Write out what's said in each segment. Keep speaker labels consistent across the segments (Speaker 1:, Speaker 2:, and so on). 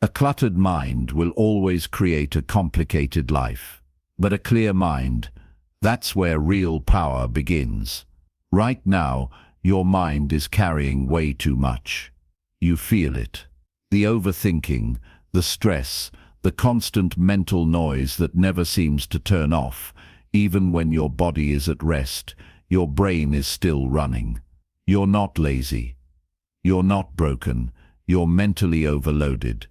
Speaker 1: A cluttered mind will always create a complicated life. But a clear mind, that's where real power begins. Right now, your mind is carrying way too much. You feel it. The overthinking, the stress, the constant mental noise that never seems to turn off. Even when your body is at rest, your brain is still running. You're not lazy. You're not broken. You're mentally overloaded.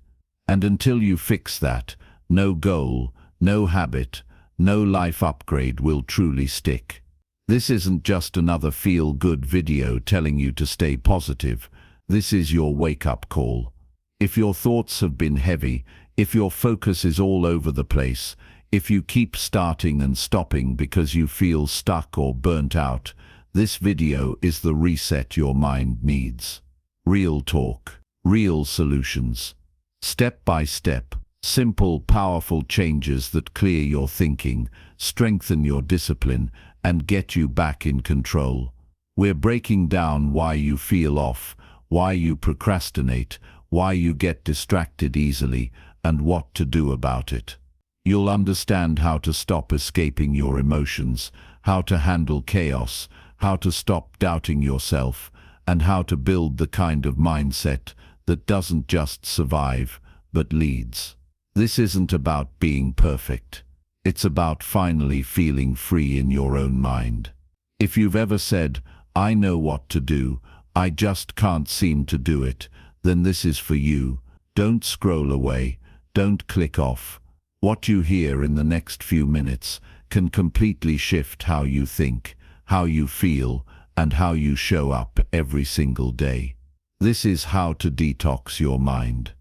Speaker 1: And until you fix that, no goal, no habit, no life upgrade will truly stick. This isn't just another feel-good video telling you to stay positive. This is your wake-up call. If your thoughts have been heavy, if your focus is all over the place, if you keep starting and stopping because you feel stuck or burnt out, this video is the reset your mind needs. Real talk, real solutions. Step by step, simple, powerful changes that clear your thinking, strengthen your discipline, and get you back in control. We're breaking down why you feel off, why you procrastinate, why you get distracted easily, and what to do about it. You'll understand how to stop escaping your emotions, how to handle chaos, how to stop doubting yourself, and how to build the kind of mindset that doesn't just survive, but leads. This isn't about being perfect. It's about finally feeling free in your own mind. If you've ever said, "I know what to do, I just can't seem to do it," then this is for you. Don't scroll away. Don't click off. What you hear in the next few minutes can completely shift how you think, how you feel, and how you show up every single day. This is how to detox your mind.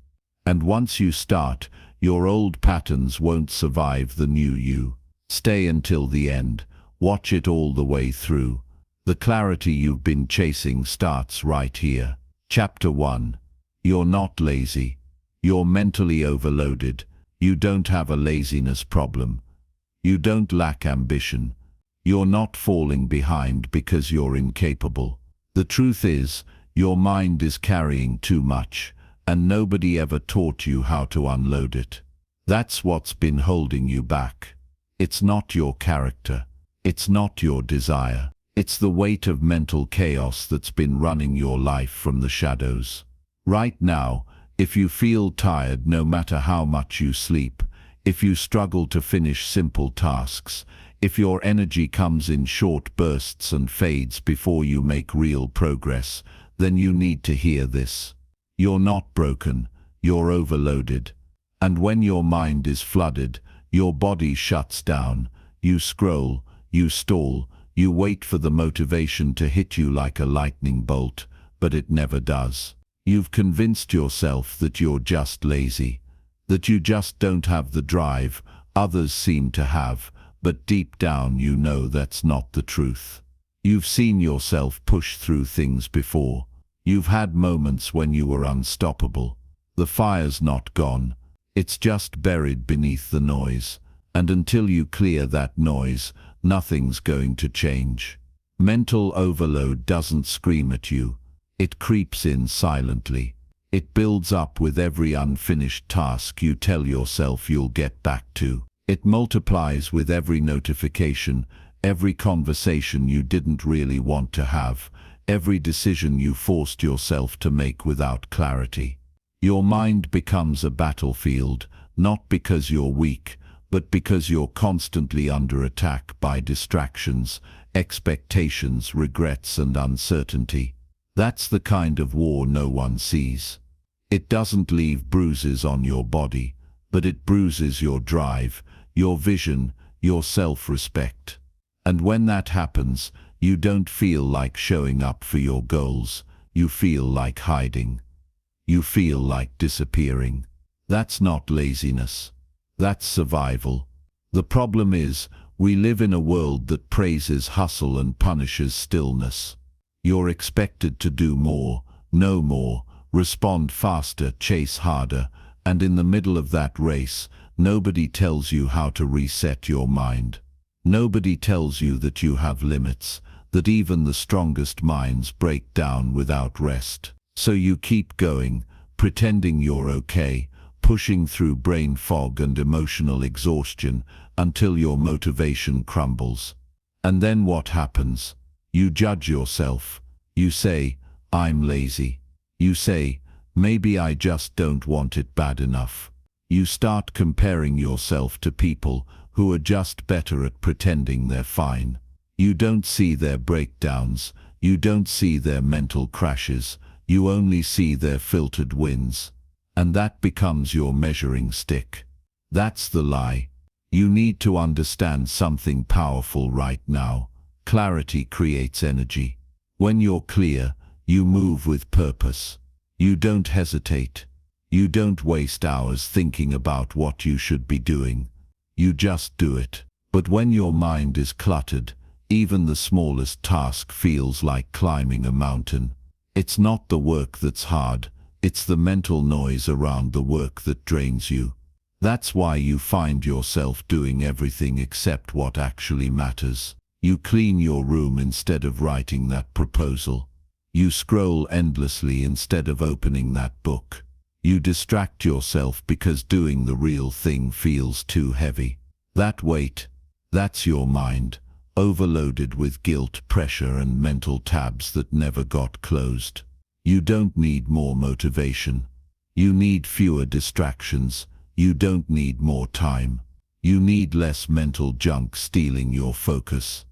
Speaker 1: And once you start, your old patterns won't survive the new you. Stay until the end. Watch it all the way through. The clarity you've been chasing starts right here. Chapter 1. You're not lazy. You're mentally overloaded. You don't have a laziness problem. You don't lack ambition. You're not falling behind because you're incapable. The truth is, your mind is carrying too much, and nobody ever taught you how to unload it. That's what's been holding you back. It's not your character. It's not your desire. It's the weight of mental chaos that's been running your life from the shadows. Right now, if you feel tired no matter how much you sleep, if you struggle to finish simple tasks, if your energy comes in short bursts and fades before you make real progress, then you need to hear this. You're not broken, you're overloaded. And when your mind is flooded, your body shuts down. You scroll, you stall, you wait for the motivation to hit you like a lightning bolt, but it never does. You've convinced yourself that you're just lazy, that you just don't have the drive others seem to have, but deep down you know that's not the truth. You've seen yourself push through things before. You've had moments when you were unstoppable. The fire's not gone. It's just buried beneath the noise. And until you clear that noise, nothing's going to change. Mental overload doesn't scream at you. It creeps in silently. It builds up with every unfinished task you tell yourself you'll get back to. It multiplies with every notification, every conversation you didn't really want to have, every decision you forced yourself to make without clarity. Your mind becomes a battlefield, not because you're weak, but because you're constantly under attack by distractions, expectations, regrets, and uncertainty. That's the kind of war no one sees. It doesn't leave bruises on your body, but it bruises your drive, your vision, your self-respect. And when that happens, you don't feel like showing up for your goals. You feel like hiding. You feel like disappearing. That's not laziness. That's survival. The problem is, we live in a world that praises hustle and punishes stillness. You're expected to do more, know more, respond faster, chase harder, and in the middle of that race, nobody tells you how to reset your mind. Nobody tells you that you have limits, that even the strongest minds break down without rest. So you keep going, pretending you're okay, pushing through brain fog and emotional exhaustion until your motivation crumbles. And then what happens? You judge yourself. You say, I'm lazy. You say, maybe I just don't want it bad enough. You start comparing yourself to people who are just better at pretending they're fine. You don't see their breakdowns. You don't see their mental crashes. You only see their filtered wins. And that becomes your measuring stick. That's the lie. You need to understand something powerful right now. Clarity creates energy. When you're clear, you move with purpose. You don't hesitate. You don't waste hours thinking about what you should be doing. You just do it. But when your mind is cluttered, even the smallest task feels like climbing a mountain. It's not the work that's hard. It's the mental noise around the work that drains you. That's why you find yourself doing everything except what actually matters. You clean your room instead of writing that proposal. You scroll endlessly instead of opening that book. You distract yourself because doing the real thing feels too heavy. That weight, that's your mind, overloaded with guilt, pressure, and mental tabs that never got closed. You don't need more motivation. You need fewer distractions. You don't need more time. You need less mental junk stealing your focus.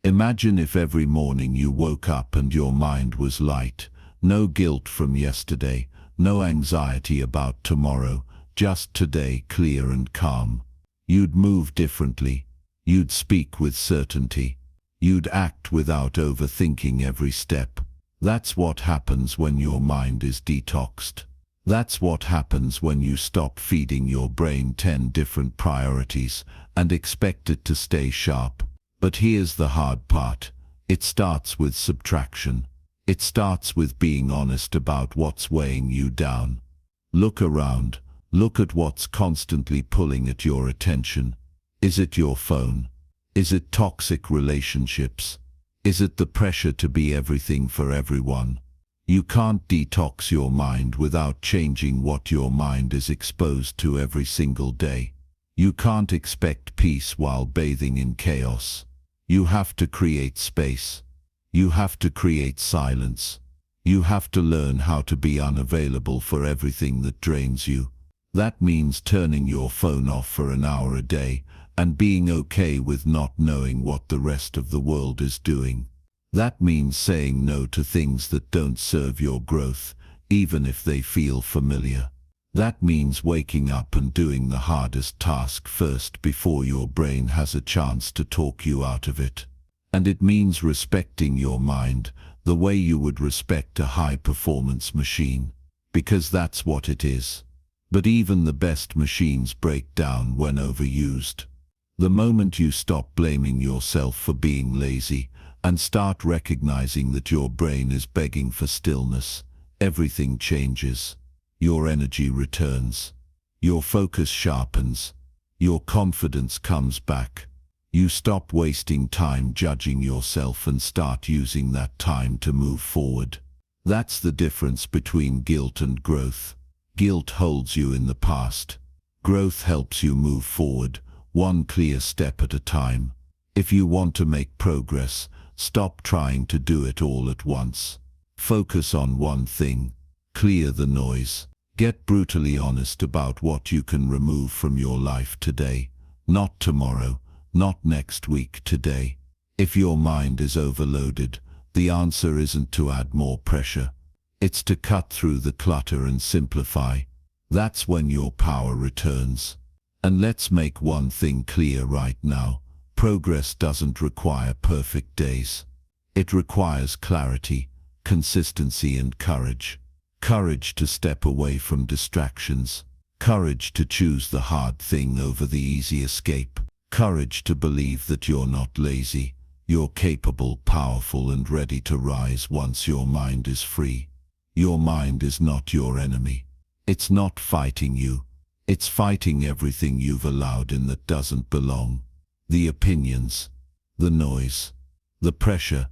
Speaker 1: Imagine if every morning you woke up and your mind was light. No guilt from yesterday, no anxiety about tomorrow, just today, clear and calm. You'd move differently. You'd speak with certainty. You'd act without overthinking every step. That's what happens when your mind is detoxed. That's what happens when you stop feeding your brain 10 different priorities and expect it to stay sharp. But here's the hard part. It starts with subtraction. It starts with being honest about what's weighing you down. Look around. Look at what's constantly pulling at your attention. Is it your phone? Is it toxic relationships? Is it the pressure to be everything for everyone? You can't detox your mind without changing what your mind is exposed to every single day. You can't expect peace while bathing in chaos. You have to create space. You have to create silence. You have to learn how to be unavailable for everything that drains you. That means turning your phone off for an hour a day and being okay with not knowing what the rest of the world is doing. That means saying no to things that don't serve your growth, even if they feel familiar. That means waking up and doing the hardest task first before your brain has a chance to talk you out of it. And it means respecting your mind the way you would respect a high-performance machine, because that's what it is. But even the best machines break down when overused. The moment you stop blaming yourself for being lazy and start recognizing that your brain is begging for stillness, everything changes. Your energy returns. Your focus sharpens. Your confidence comes back. You stop wasting time judging yourself and start using that time to move forward. That's the difference between guilt and growth. Guilt holds you in the past. Growth helps you move forward, one clear step at a time. If you want to make progress, stop trying to do it all at once. Focus on one thing. Clear the noise. Get brutally honest about what you can remove from your life today. Not tomorrow, not next week, today. If your mind is overloaded, the answer isn't to add more pressure. It's to cut through the clutter and simplify. That's when your power returns. And let's make one thing clear right now. Progress doesn't require perfect days. It requires clarity, consistency, and courage. Courage to step away from distractions. Courage to choose the hard thing over the easy escape. Courage to believe that you're not lazy. You're capable, powerful, and ready to rise once your mind is free. Your mind is not your enemy. It's not fighting you. It's fighting everything you've allowed in that doesn't belong. The opinions, the noise, the pressure,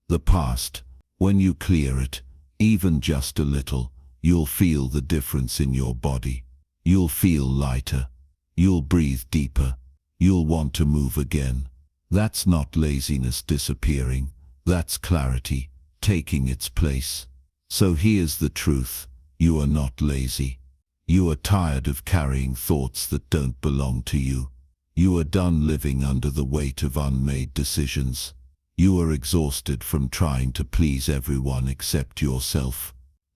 Speaker 1: the past. When you clear it, even just a little, you'll feel the difference in your body.
Speaker 2: You'll feel lighter. You'll breathe deeper. You'll want to move again. That's not laziness disappearing. That's clarity taking its place. So here's the truth. You are not lazy. You are tired of carrying thoughts that don't belong to you. You are done living under the weight of unmade decisions. You are exhausted from trying to please everyone except yourself.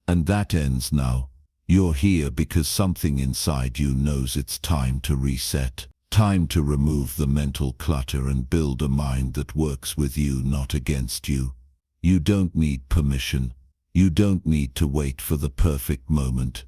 Speaker 2: And that ends now. You're here because something inside you knows it's time to reset. Time to remove the mental clutter and build a mind that works with you, not against you. You don't need permission. You don't need to wait for the perfect moment.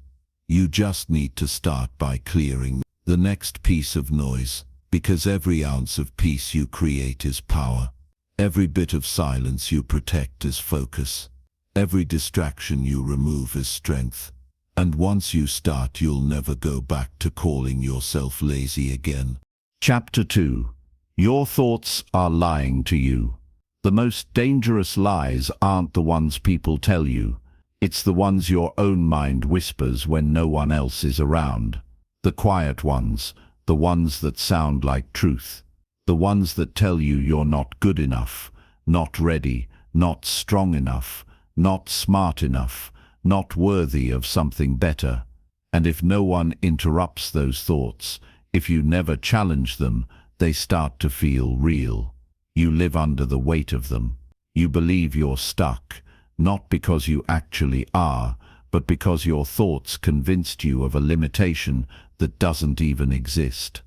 Speaker 2: You just need to start by clearing the next piece of noise, because every ounce of peace you create is power. Every bit of silence you protect is focus. Every distraction you remove is strength. And once you start, you'll never go back to calling yourself lazy again.
Speaker 1: Chapter 2. Your thoughts are lying to you. The most dangerous lies aren't the ones people tell you. It's the ones your own mind whispers when no one else is around. The quiet ones, the ones that sound like truth. The ones that tell you you're not good enough, not ready, not strong enough, not smart enough, not worthy of something better. And if no one interrupts those thoughts, if you never challenge them, they start to feel real. You live under the weight of them. You believe you're stuck, not because you actually are, but because your thoughts convinced you of a limitation that doesn't even exist.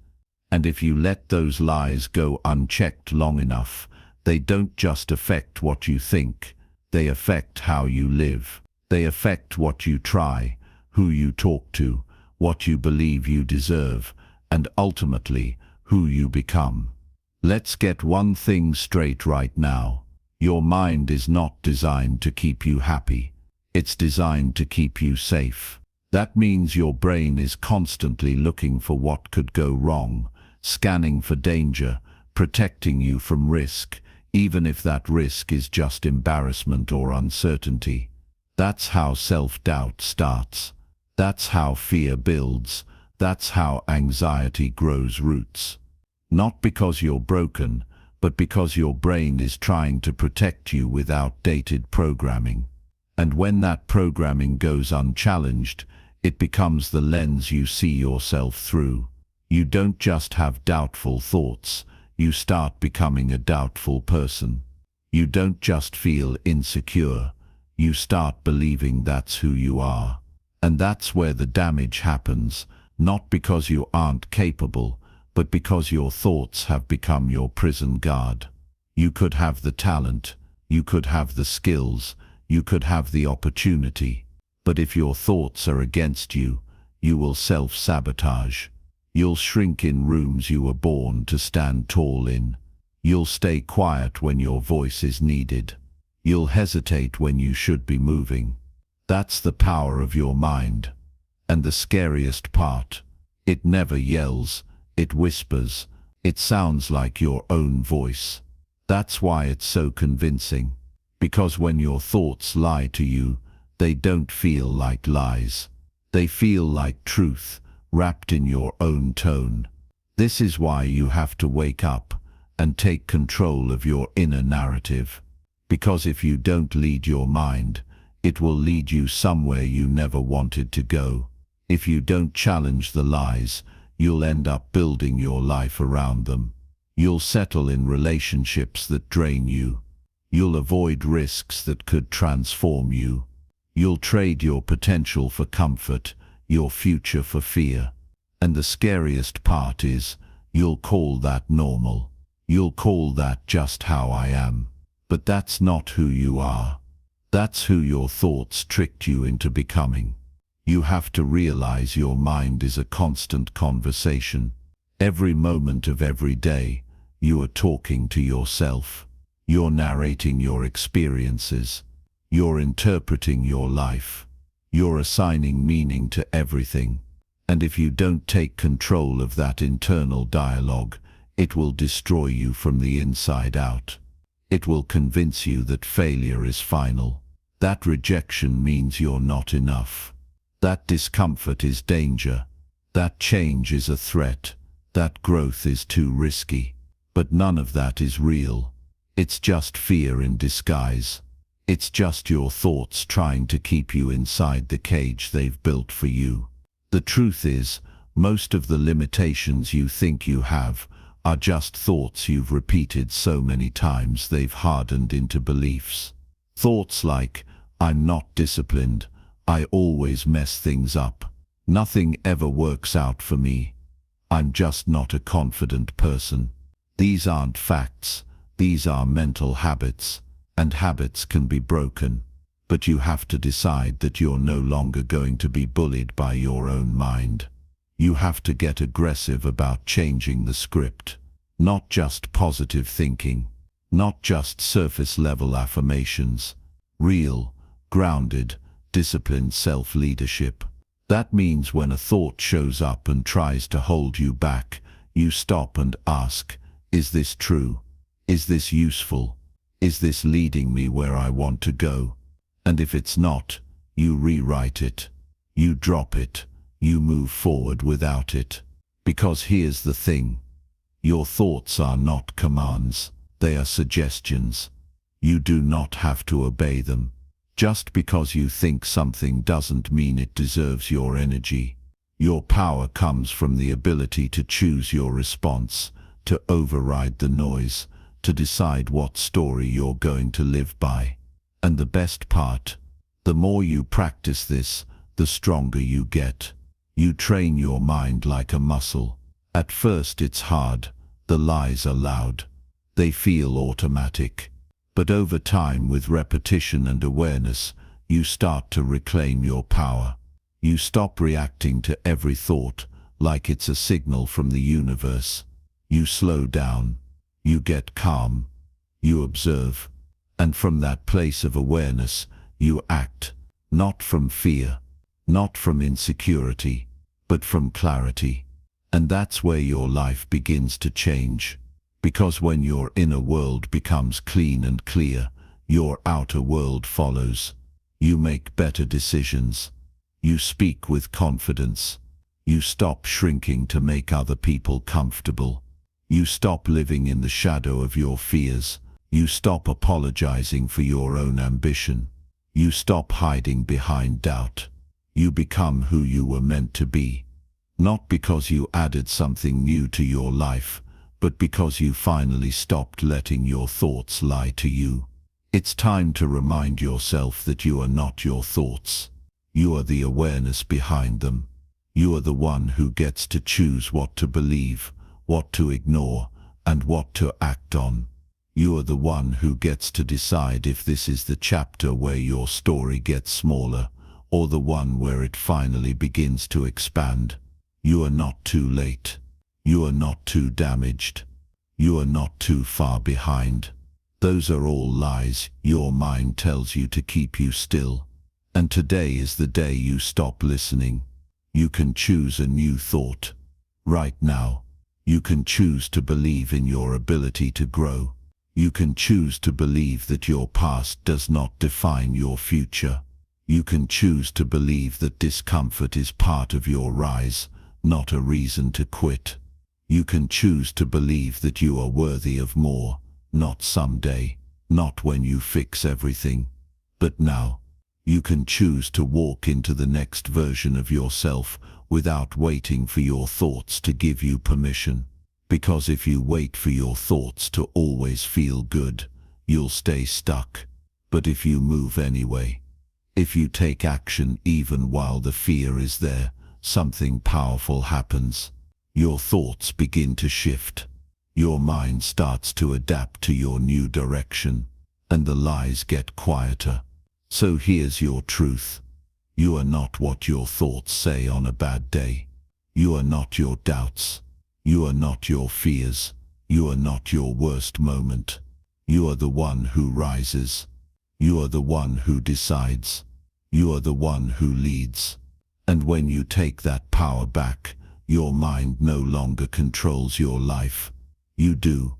Speaker 1: And if you let those lies go unchecked long enough, they don't just affect what you think, they affect how you live. They affect what you try, who you talk to, what you believe you deserve, and ultimately, who you become. Let's get one thing straight right now. Your mind is not designed to keep you happy. It's designed to keep you safe. That means your brain is constantly looking for what could go wrong, scanning for danger, protecting you from risk, even if that risk is just embarrassment or uncertainty. That's how self-doubt starts. That's how fear builds. That's how anxiety grows roots. Not because you're broken, but because your brain is trying to protect you with outdated programming. And when that programming goes unchallenged, it becomes the lens you see yourself through. You don't just have doubtful thoughts, you start becoming a doubtful person. You don't just feel insecure, you start believing that's who you are. And that's where the damage happens, not because you aren't capable, but because your thoughts have become your prison guard. You could have the talent, you could have the skills, you could have the opportunity, but if your thoughts are against you, you will self-sabotage. You'll shrink in rooms you were born to stand tall in. You'll stay quiet when your voice is needed. You'll hesitate when you should be moving. That's the power of your mind. And the scariest part, it never yells, it whispers. It sounds like your own voice. That's why it's so convincing. Because when your thoughts lie to you, they don't feel like lies. They feel like truth, wrapped in your own tone. This is why you have to wake up and take control of your inner narrative. Because if you don't lead your mind, it will lead you somewhere you never wanted to go. If you don't challenge the lies, you'll end up building your life around them. You'll settle in relationships that drain you. You'll avoid risks that could transform you. You'll trade your potential for comfort, your future for fear. And the scariest part is, you'll call that normal. You'll call that just how I am. But that's not who you are. That's who your thoughts tricked you into becoming. You have to realize your mind is a constant conversation. Every moment of every day, you are talking to yourself. You're narrating your experiences. You're interpreting your life. You're assigning meaning to everything. And if you don't take control of that internal dialogue, it will destroy you from the inside out. It will convince you that failure is final. That rejection means you're not enough. That discomfort is danger.
Speaker 2: That change is a threat. That growth is too risky. But none of that is real. It's just fear in disguise. It's just your thoughts trying to keep you inside the cage they've built for you. The truth is, most of the limitations you think you have are just thoughts you've repeated so many times they've hardened into beliefs. Thoughts like, I'm not disciplined, I always mess things up, nothing ever works out for me, I'm just not a confident person. These aren't facts, these are mental habits, and habits can be broken. But you have to decide that you're no longer going to be bullied by your own mind. You have to get aggressive about changing the script. Not just positive thinking, not just surface-level affirmations. Real, grounded, disciplined self-leadership. That means when a thought shows up and tries to hold you back, you stop and ask, is this true? Is this useful? Is this leading me where I want to go? And if it's not, you rewrite it. You drop it. You move forward without it. Because here's the thing. Your thoughts are not commands. They are suggestions. You do not have to obey them. Just because you think something doesn't mean it deserves your energy. Your power comes from the ability to choose your response, to override the noise, to decide what story you're going to live by. And the best part, the more you practice this, the stronger you get. You train your mind like a muscle. At first it's hard, the lies are loud. They feel automatic. But over time, with repetition and awareness, you start to reclaim your power. You stop reacting to every thought like it's a signal from the universe. You slow down. You get calm. You observe. And from that place of awareness, you act, not from fear, not from insecurity, but from clarity. And that's where your life begins to change. Because when your inner world becomes clean and clear, your outer world follows. You make better decisions. You speak with confidence. You stop shrinking to make other people comfortable. You stop living in the shadow of your fears. You stop apologizing for your own ambition. You stop hiding behind doubt. You become who you were meant to be. Not because you added something new to your life, but because you finally stopped letting your thoughts lie to you. It's time to remind yourself that you are not your thoughts. You are the awareness behind them. You are the one who gets to choose what to believe, what to ignore, and what to act on. You are the one who gets to decide if this is the chapter where your story gets smaller, or the one where it finally begins to expand. You are not too late. You are not too damaged. You are not too far behind. Those are all lies your mind tells you to keep you still. And today is the day you stop listening. You can choose a new thought. Right now, you can choose to believe in your ability to grow. You can choose to believe that your past does not define your future. You can choose to believe that discomfort is part of your rise, not a reason to quit. You can choose to believe that you are worthy of more, not someday, not when you fix everything, but now. You can choose to walk into the next version of yourself without waiting for your thoughts to give you permission. Because if you wait for your thoughts to always feel good, you'll stay stuck. But if you move anyway, if you take action even while the fear is there, something powerful happens. Your thoughts begin to shift. Your mind starts to adapt to your new direction, and the lies get quieter. So here's your truth. You are not what your thoughts say on a bad day. You are not your doubts. You are not your fears. You are not your worst moment. You are the one who rises. You are the one who decides. You are the one who leads. And when you take that power back, your mind no longer controls your life. You do.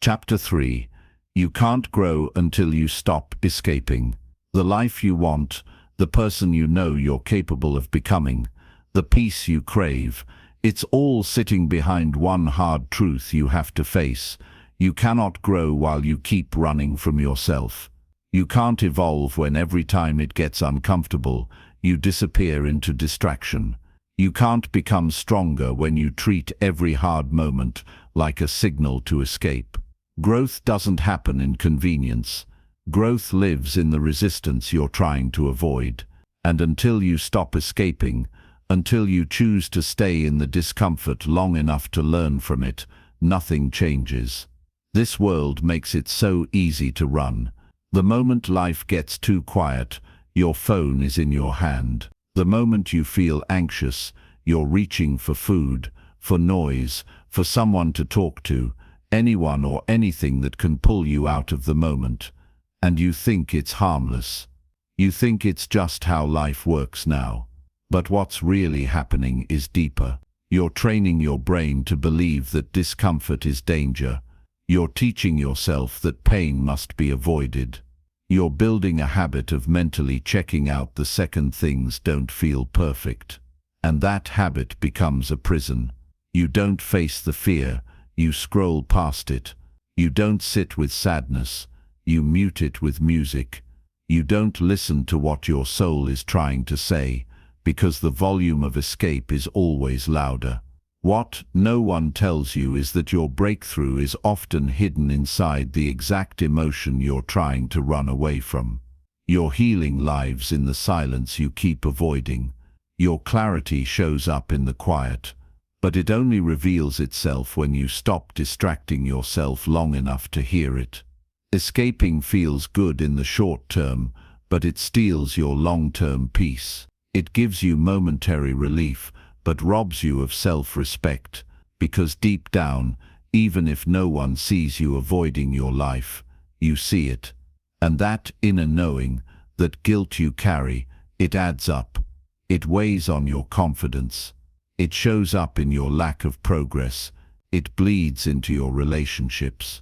Speaker 1: Chapter 3. You can't grow until you stop escaping. The life you want, the person you know you're capable of becoming, the peace you crave, It's all sitting behind one hard truth you have to face. You cannot grow while you keep running from yourself. You can't evolve when every time it gets uncomfortable, you disappear into distraction. You can't become stronger when you treat every hard moment like a signal to escape. Growth doesn't happen in convenience. Growth lives in the resistance you're trying to avoid. And until you stop escaping, until you choose to stay in the discomfort long enough to learn from it, nothing changes. This world makes it so easy to run. The moment life gets too quiet, your phone is in your hand. The moment you feel anxious, you're reaching for food, for noise, for someone to talk to, anyone or anything that can pull you out of the moment. And you think it's harmless. You think it's just how life works now. But what's really happening is deeper. You're training your brain to believe that discomfort is danger. You're teaching yourself that pain must be avoided. You're building a habit of mentally checking out the second things don't feel perfect. And that habit becomes a prison. You don't face the fear, you scroll past it. You don't sit with sadness, you mute it with music. You don't listen to what your soul is trying to say, because the volume of escape is always louder. What no one tells you is that your breakthrough is often hidden inside the exact emotion you're trying to run away from. Your healing lives in the silence you keep avoiding. Your clarity shows up in the quiet, but it only reveals itself when you stop distracting yourself long enough to hear it. Escaping feels good in the short term, but it steals your long-term peace. It gives you momentary relief, but robs you of self-respect, because deep down, even if no one sees you avoiding your life, you see it. And that inner knowing, that guilt you carry, it adds up. It weighs on your confidence. It shows up in your lack of progress. It bleeds into your relationships.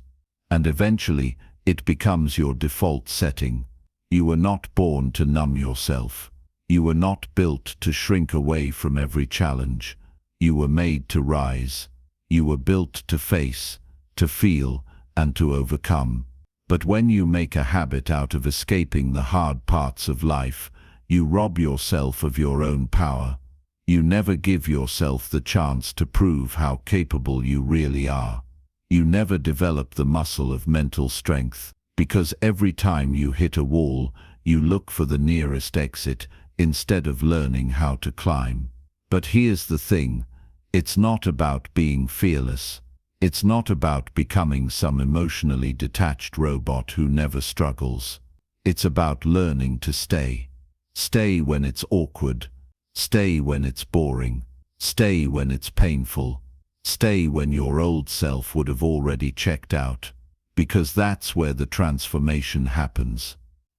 Speaker 1: And eventually, it becomes your default setting. You were not born to numb yourself. You were not built to shrink away from every challenge. You were made to rise. You were built to face, to feel, and to overcome. But when you make a habit out of escaping the hard parts of life, you rob yourself of your own power. You never give yourself the chance to prove how capable you really are. You never develop the muscle of mental strength, because every time you hit a wall, you look for the nearest exit, instead of learning how to climb. But here's the thing, it's not about being fearless. It's not about becoming some emotionally detached robot who never struggles. It's about learning to stay. Stay when it's awkward. Stay when it's boring. Stay when it's painful. Stay when your old self would have already checked out. Because that's where the transformation happens.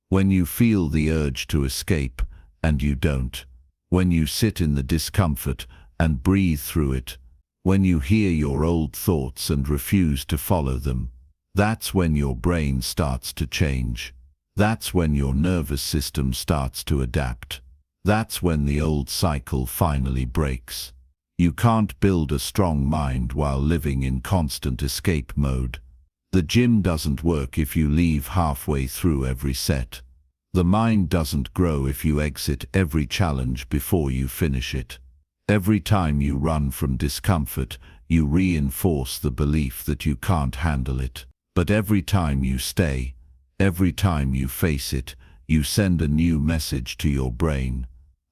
Speaker 1: When you feel the urge to escape, and you don't. When you sit in the discomfort and breathe through it. When you hear your old thoughts and refuse to follow them. That's when your brain starts to change. That's when your nervous system starts to adapt. That's when the old cycle finally breaks. You can't build a strong mind while living in constant escape mode. The gym doesn't work if you leave halfway through every set. The mind doesn't grow if you exit every challenge before you finish it. Every time you run from discomfort, you reinforce the belief that you can't handle it. But every time you stay, every time you face it, you send a new message to your brain.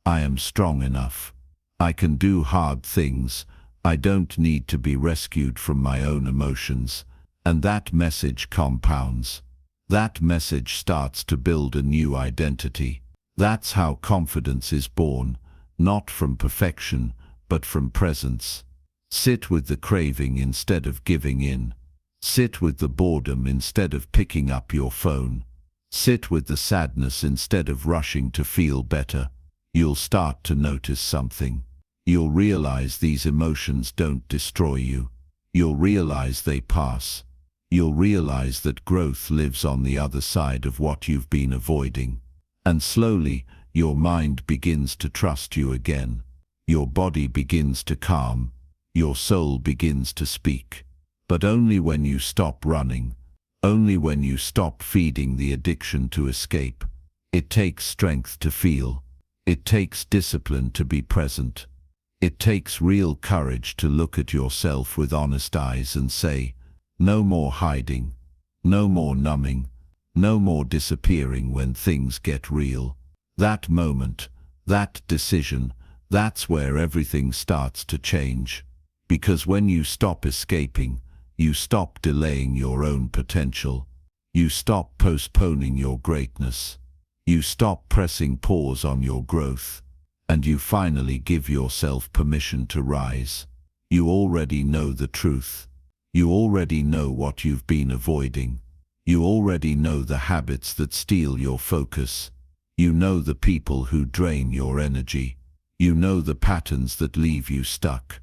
Speaker 1: I am strong enough. I can do hard things. I don't need to be rescued from my own emotions. And that message compounds. That message starts to build a new identity. That's how confidence is born, not from perfection, but from presence. Sit with the craving instead of giving in. Sit with the boredom instead of picking up your phone. Sit with the sadness instead of rushing to feel better. You'll start to notice something. You'll realize these emotions don't destroy you. You'll realize they pass. You'll realize that growth lives on the other side of what you've been avoiding. And slowly, your mind begins to trust you again. Your body begins to calm.
Speaker 2: your soul begins to speak. But only when you stop running, only when you stop feeding the addiction to escape. It takes strength to feel. It takes discipline to be present. It takes real courage to look at yourself with honest eyes and say, no more hiding, no more numbing, no more disappearing when things get real. That moment, that decision, that's where everything starts to change. Because when you stop escaping, you stop delaying your own potential. You stop postponing your greatness. You stop pressing pause on your growth. And you finally give yourself permission to rise. You already know the truth. You already know what you've been avoiding. You already know the habits that steal your focus. You know the people who drain your energy. You know the patterns that leave you stuck.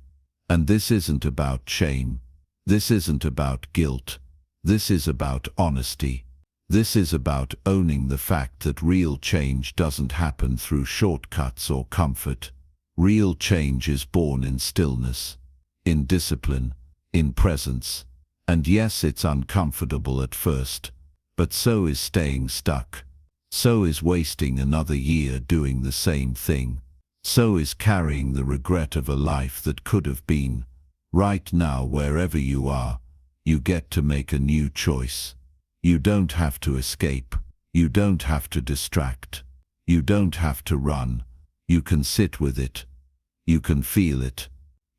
Speaker 2: And this isn't about shame. This isn't about guilt. This is about honesty. This is about owning the fact that real change doesn't happen through shortcuts or comfort. Real change is born in stillness, in discipline, in presence. And yes, it's uncomfortable at first, but so is staying stuck. So is wasting another year doing the same thing. So is carrying the regret of a life that could have been. Right now, wherever you are, you get to make a new choice. You don't have to escape. You don't have to distract. You don't have to run. You can sit with it. You can feel it.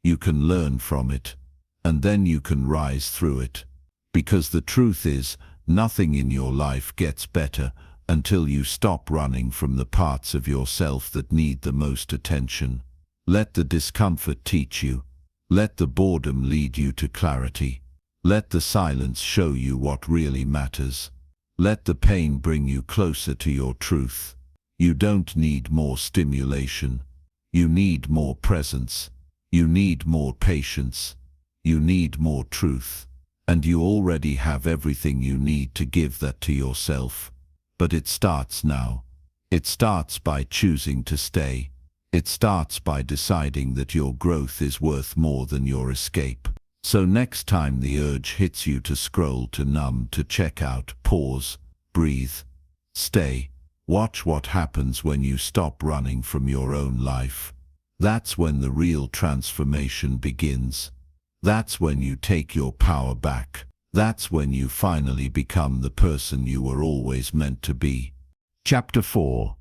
Speaker 2: You can learn from it. And then you can rise through it. Because the truth is, nothing in your life gets better until you stop running from the parts of yourself that need the most attention. Let the discomfort teach you. Let the boredom lead you to clarity. Let the silence show you what really matters. Let the pain bring you closer to your truth. You don't need more stimulation. You need more presence. You need more patience. You need more truth. And you already have everything you need to give that to yourself. But it starts now. It starts by choosing to stay. It starts by deciding that your growth is worth more than your escape. So next time the urge hits you to scroll, to numb, to check out, pause, breathe, stay. Watch what happens when you stop running from your own life. That's when the real transformation begins. That's when you take your power back. That's when you finally become the person you were always meant to be.
Speaker 1: Chapter 4.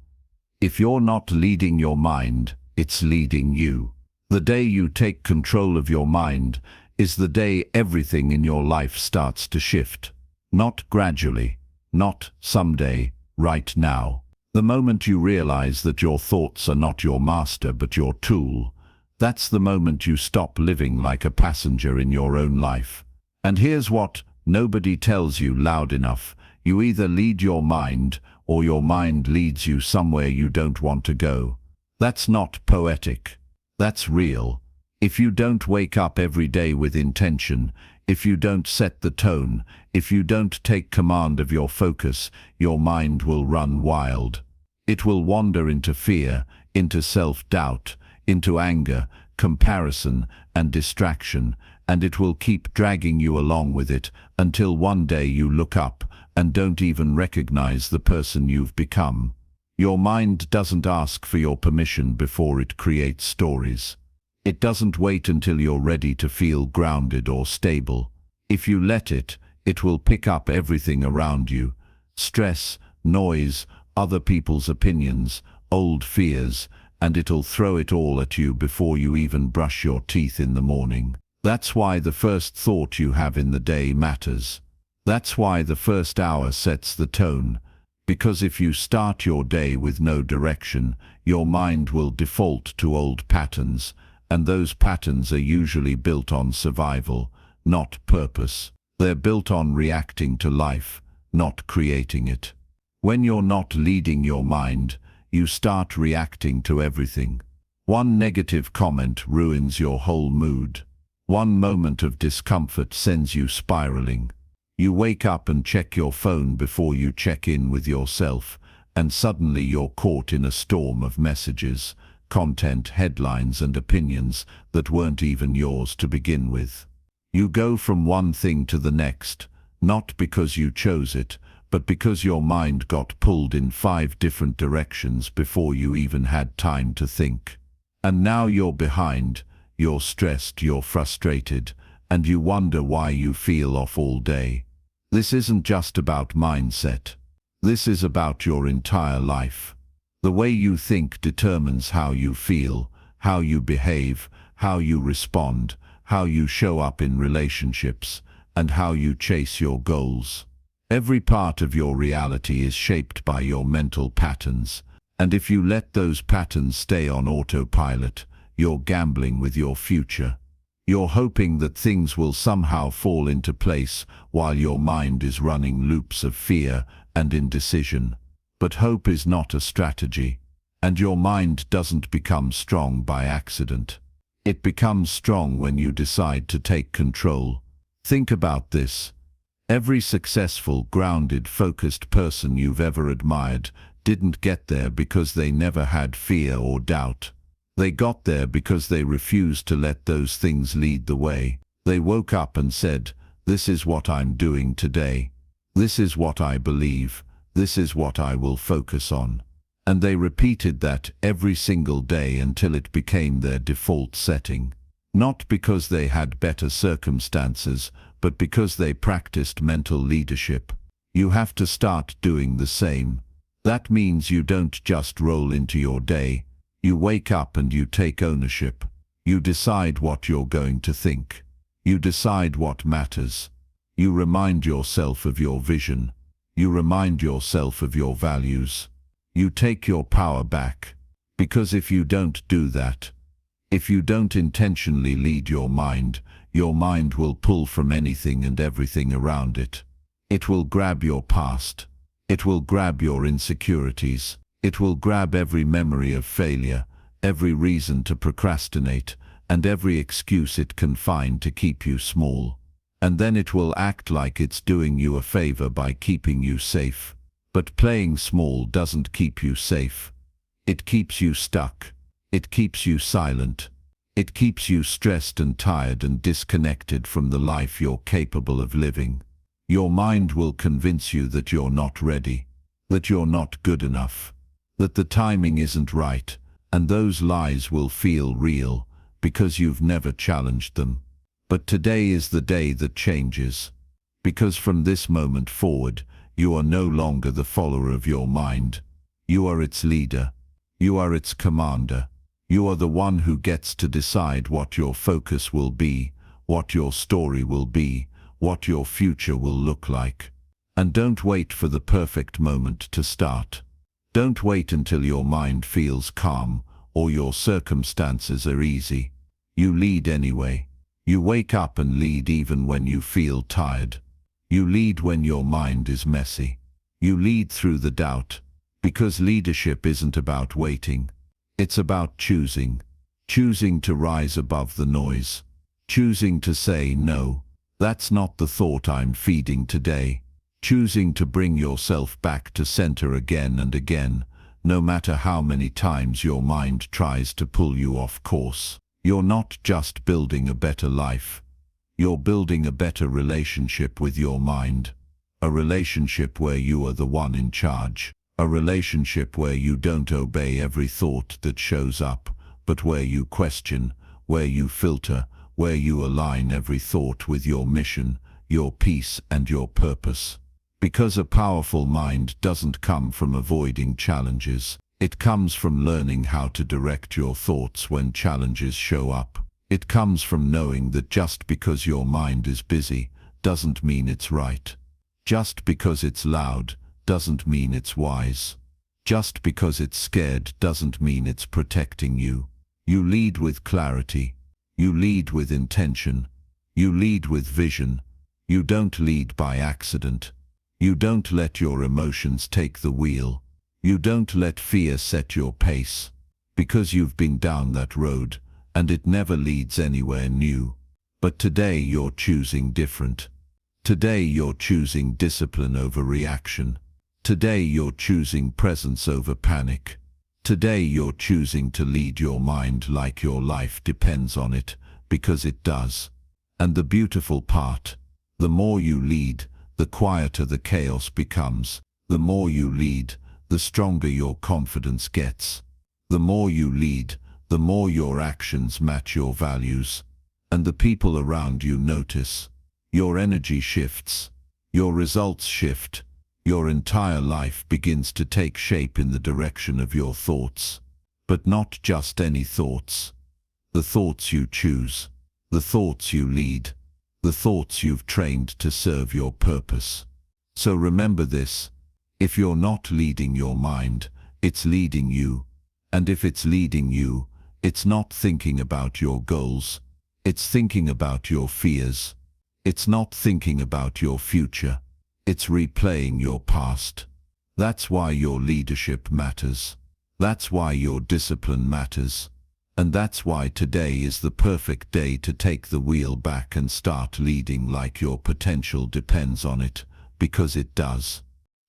Speaker 1: If you're not leading your mind, it's leading you. The day you take control of your mind is the day everything in your life starts to shift. Not gradually, not someday, right now. The moment you realize that your thoughts are not your master but your tool, that's the moment you stop living like a passenger in your own life. And here's what nobody tells you loud enough. You either lead your mind, or your mind leads you somewhere you don't want to go. That's not poetic. That's real. If you don't wake up every day with intention, if you don't set the tone, if you don't take command of your focus, your mind will run wild. It will wander into fear, into self-doubt, into anger, comparison, and distraction, and it will keep dragging you along with it until one day you look up and don't even recognize the person you've become. Your mind doesn't ask for your permission before it creates stories. It doesn't wait until you're ready to feel grounded or stable. If you let it, it will pick up everything around you. Stress, noise, other people's opinions, old fears, and it'll throw it all at you before you even brush your teeth in the morning. That's why the first thought you have in the day matters. That's why the first hour sets the tone. Because if you start your day with no direction, your mind will default to old patterns, and those patterns are usually built on survival, not purpose. They're built on reacting to life, not creating it. When you're not leading your mind, you start reacting to everything. One negative comment ruins your whole mood. One moment of discomfort sends you spiraling. You wake up and check your phone before you check in with yourself, and suddenly you're caught in a storm of messages, content, headlines and opinions that weren't even yours to begin with. You go from one thing to the next, not because you chose it, but because your mind got pulled in 5 different directions before you even had time to think. And now you're behind, you're stressed, you're frustrated, and you wonder why you feel off all day. This isn't just about mindset. This is about your entire life. The way you think determines how you feel, how you behave, how you respond, how you show up in relationships, and how you chase your goals. Every part of your reality is shaped by your mental patterns, and if you let those patterns stay on autopilot, you're gambling with your future. You're hoping that things will somehow fall into place while your mind is running loops of fear and indecision. But hope is not a strategy, and your mind doesn't become strong by accident. It becomes strong when you decide to take control. Think about this. Every successful, grounded, focused person you've ever admired didn't get there because they never had fear or doubt. They got there because they refused to let those things lead the way. They woke up and said, "This is what I'm doing today. This is what I believe. This is what I will focus on." And they repeated that every single day until it became their default setting. Not because they had better circumstances, but because they practiced mental leadership. You have to start doing the same. That means you don't just roll into your day. You wake up and you take ownership. You decide what you're going to think. You decide what matters. You remind yourself of your vision. You remind yourself of your values. You take your power back. Because if you don't do that, if you don't intentionally lead your mind will pull from anything and everything around it. It will grab your past. It will grab your insecurities. It will grab every memory of failure, every reason to procrastinate, and every excuse it can find to keep you small. And then it will act like it's doing you a favor by keeping you safe. But playing small doesn't keep you safe. It keeps you stuck. It keeps you silent. It keeps you stressed and tired and disconnected from the life you're capable of living. Your mind will convince you that you're not ready, that you're not good enough, that the timing isn't right, and those lies will feel real because you've never challenged them. But today is the day that changes, because from this moment forward, you are no longer the follower of your mind. You are its leader. You are its commander. You are the one who gets to decide what your focus will be, what your story will be, what your future will look like. And don't wait for the perfect moment to start. Don't wait until your mind feels calm or your circumstances are easy. You lead anyway. You wake up and lead even when you feel tired. You lead when your mind is messy. You lead through the doubt, because leadership isn't about waiting. It's about choosing. Choosing to rise above the noise. Choosing to say, no, that's not the thought I'm feeding today. Choosing to bring yourself back to center again and again, no matter how many times your mind tries to pull you off course. You're not just building a better life. You're building a better relationship with your mind. A relationship where you are the one in charge. A relationship where you don't obey every thought that shows up, but where you question, where you filter, where you align every thought with your mission, your peace and your purpose. Because a powerful mind doesn't come from avoiding challenges. It comes from learning how to direct your thoughts when challenges show up. It comes from knowing that just because your mind is busy doesn't mean it's right. Just because it's loud doesn't mean it's wise. Just because it's scared doesn't mean it's protecting you. You lead with clarity. You lead with intention. You lead with vision. You don't lead by accident. You don't let your emotions take the wheel. You don't let fear set your pace. Because you've been down that road, and it never leads anywhere new. But today you're choosing different. Today you're choosing discipline over reaction. Today you're choosing presence over panic.
Speaker 2: Today you're choosing to lead your mind like your life depends on it, because it does. And the beautiful part, the more you lead, the quieter the chaos becomes. The more you lead, the stronger your confidence gets. The more you lead, the more your actions match your values. And the people around you notice. Your energy shifts. Your results shift. Your entire life begins to take shape in the direction of your thoughts. But not just any thoughts. The thoughts you choose. The thoughts you lead. The thoughts you've trained to serve your purpose. So remember this. If you're not leading your mind, it's leading you. And if it's leading you, it's not thinking about your goals. It's thinking about your fears. It's not thinking about your future. It's replaying your past. That's why your leadership matters. That's why your discipline matters. And that's why today is the perfect day to take the wheel back and start leading like your potential depends on it, because it does.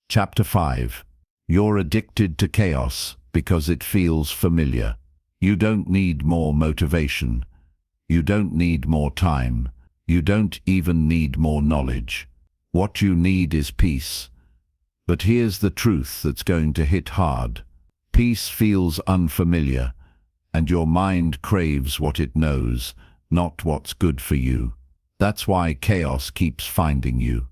Speaker 1: Chapter 5. You're addicted to chaos because it feels familiar. You don't need more motivation. You don't need more time. You don't even need more knowledge. What you need is peace. But here's the truth that's going to hit hard. Peace feels unfamiliar, and your mind craves what it knows, not what's good for you. That's why chaos keeps finding you.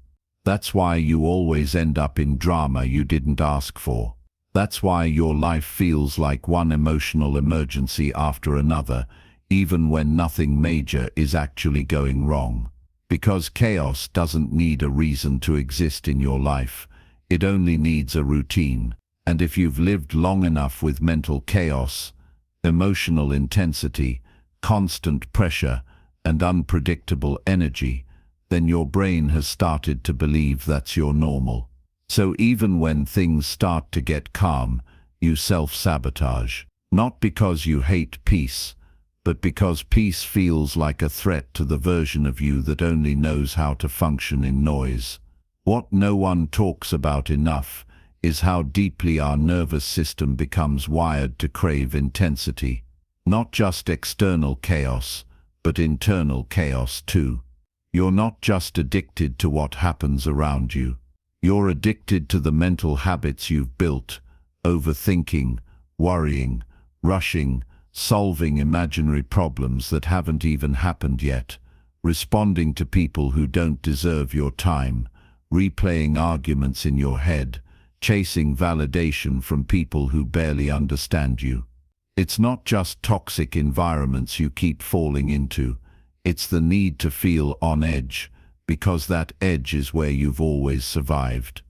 Speaker 1: That's why you always end up in drama you didn't ask for. That's why your life feels like one emotional emergency after another, even when nothing major is actually going wrong. Because chaos doesn't need a reason to exist in your life. It only needs a routine. And if you've lived long enough with mental chaos, emotional intensity, constant pressure, and unpredictable energy, then your brain has started to believe that's your normal. So even when things start to get calm, you self-sabotage. Not because you hate peace, but because peace feels like a threat to the version of you that only knows how to function in noise. What no one talks about enough is how deeply our nervous system becomes wired to crave intensity. Not just external chaos, but internal chaos too. You're not just addicted to what happens around you. You're addicted to the mental habits you've built, overthinking, worrying, rushing, solving imaginary problems that haven't even happened yet, responding to people who don't deserve your time, replaying arguments in your head, chasing validation from people who barely understand you. It's not just toxic environments you keep falling into, it's the need to feel on edge, because that edge is where you've always survived.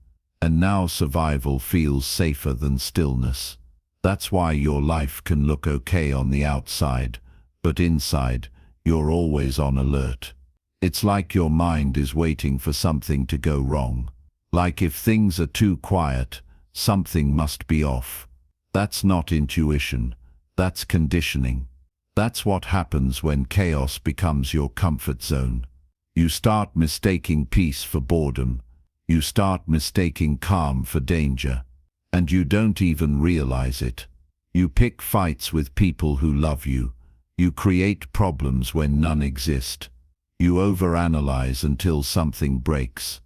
Speaker 1: And now survival feels safer than stillness. That's why your life can look okay on the outside, but inside, you're always on alert. It's like your mind is waiting for something to go wrong. Like if things are too quiet, something must be off. That's not intuition, that's conditioning. That's what happens when chaos becomes your comfort zone. You start mistaking peace for boredom. You start mistaking calm for danger. And you don't even realize it. You pick fights with people who love you. You create problems when none exist. You overanalyze until something breaks.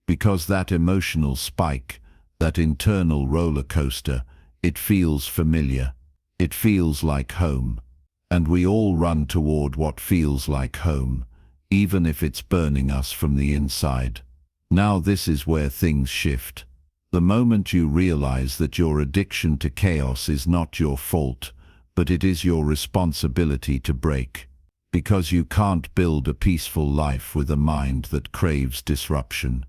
Speaker 1: Because that emotional spike, that internal roller coaster, it feels familiar. It feels like home. And we all run toward what feels like home, even if it's burning us from the inside. Now this is where things shift. The moment you realize that your addiction to chaos is not your fault, but it is your responsibility to break. Because you can't build a peaceful life with a mind that craves disruption.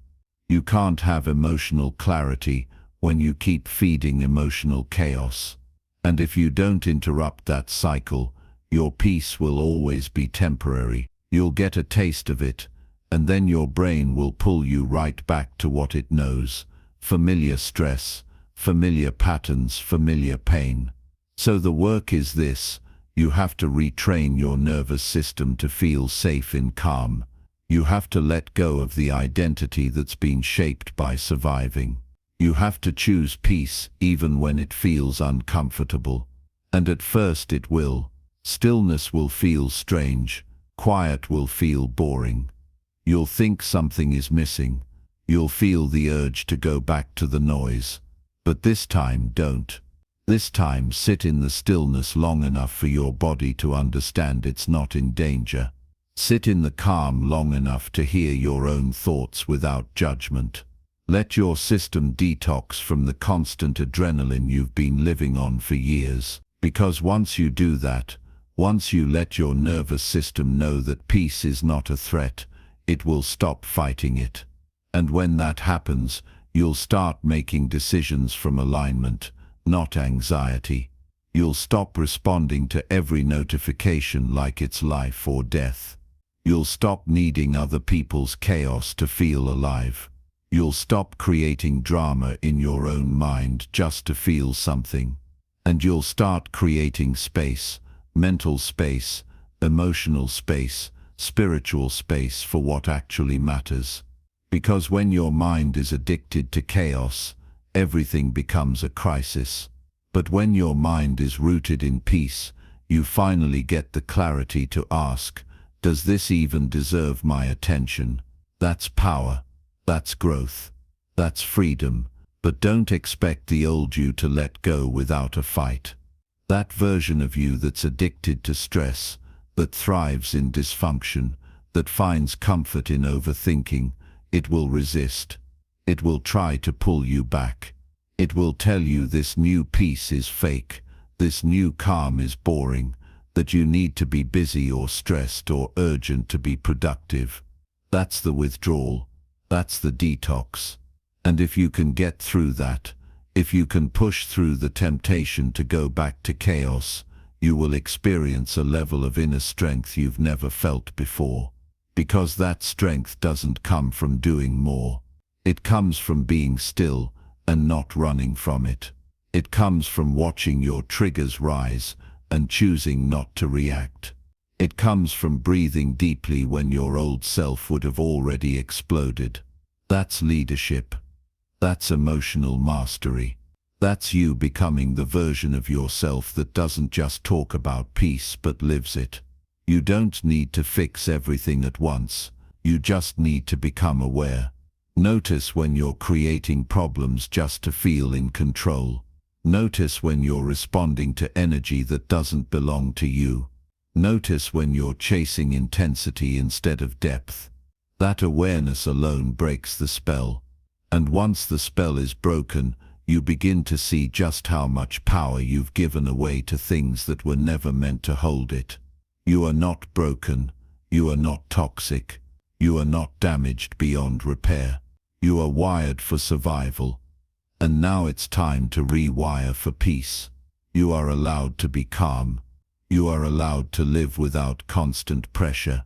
Speaker 1: You can't have emotional clarity when you keep feeding emotional chaos. And if you don't interrupt that cycle, your peace will always be temporary. You'll get a taste of it, and then your brain will pull you right back to what it knows. Familiar stress, familiar patterns, familiar pain. So the work is this: you have to retrain your nervous system to feel safe in calm. You have to let go of the identity that's been shaped by surviving. You have to choose peace even when it feels uncomfortable. And at first it will. Stillness will feel strange. Quiet will feel boring. You'll think something is missing. You'll feel the urge to go back to the noise. But this time, don't. This time, sit in the stillness long enough for your body to understand it's not in danger. Sit in the calm long enough to hear your own thoughts without judgment. Let your system detox from the constant adrenaline you've been living on for years. Because once you do that, once you let your nervous system know that peace is not a threat, it will stop fighting it. And when that happens, you'll start making decisions from alignment, not anxiety. You'll stop responding to every notification like it's life or death. You'll stop needing other people's chaos to feel alive. You'll stop creating drama in your own mind just to feel something. And you'll start creating space, mental space, emotional space, spiritual space for what actually matters. Because when your mind is addicted to chaos, everything becomes a crisis. But when your mind is rooted in peace, you finally get the clarity to ask, does this even deserve my attention? That's power. That's growth. That's freedom. But don't expect the old you to let go without a fight. That version of you that's addicted to stress, that thrives in dysfunction, that finds comfort in overthinking, it will resist. It will try to pull you back. It will tell you this new peace is fake, this new calm is boring, that you need to be busy or stressed or urgent to be productive. That's the withdrawal. That's the detox. And if you can get through that, if you can push through the temptation to go back to chaos, you will experience a level of inner strength you've never felt before. Because that strength doesn't come from doing more. It comes from being still and not running from it. It comes from watching your triggers rise and choosing not to react. It comes from breathing deeply when your old self would have already exploded. That's leadership. That's emotional mastery. That's you becoming the version of yourself that doesn't just talk about peace but lives it. You don't need to fix everything at once. You just need to become aware. Notice when you're creating problems just to feel in control. Notice when you're responding to energy that doesn't belong to you. Notice when you're chasing intensity instead of depth. That awareness alone breaks the spell. And once the spell is broken, you begin to see just how much power you've given away to things that were never meant to hold it. You are not broken. You are not toxic. You are not damaged beyond repair. You are wired for survival. And now it's time to rewire for peace. You are allowed to be calm. You are allowed to live without constant pressure.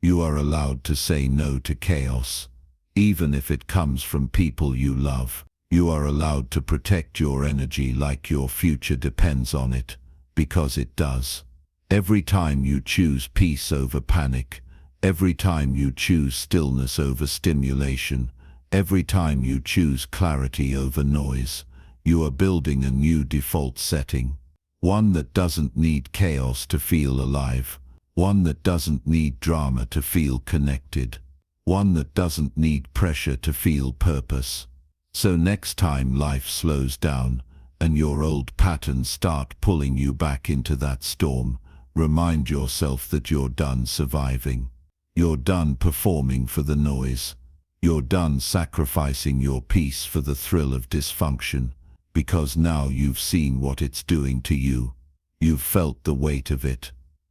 Speaker 1: You are allowed to say no to chaos. Even if it comes from people you love, you are allowed to protect your energy like your future depends on it, because it does. Every time you choose peace over panic, every time you choose stillness over stimulation, every time you choose clarity over noise, you are building a new default setting. One that doesn't need chaos to feel alive. One that doesn't need drama to feel connected. One that doesn't need pressure to feel purpose. So next time life slows down and your old patterns start pulling you back into that storm, remind yourself that you're done surviving. You're done performing for the noise. You're done sacrificing your peace for the thrill of dysfunction, because now you've seen what it's doing to you. You've felt the weight of it,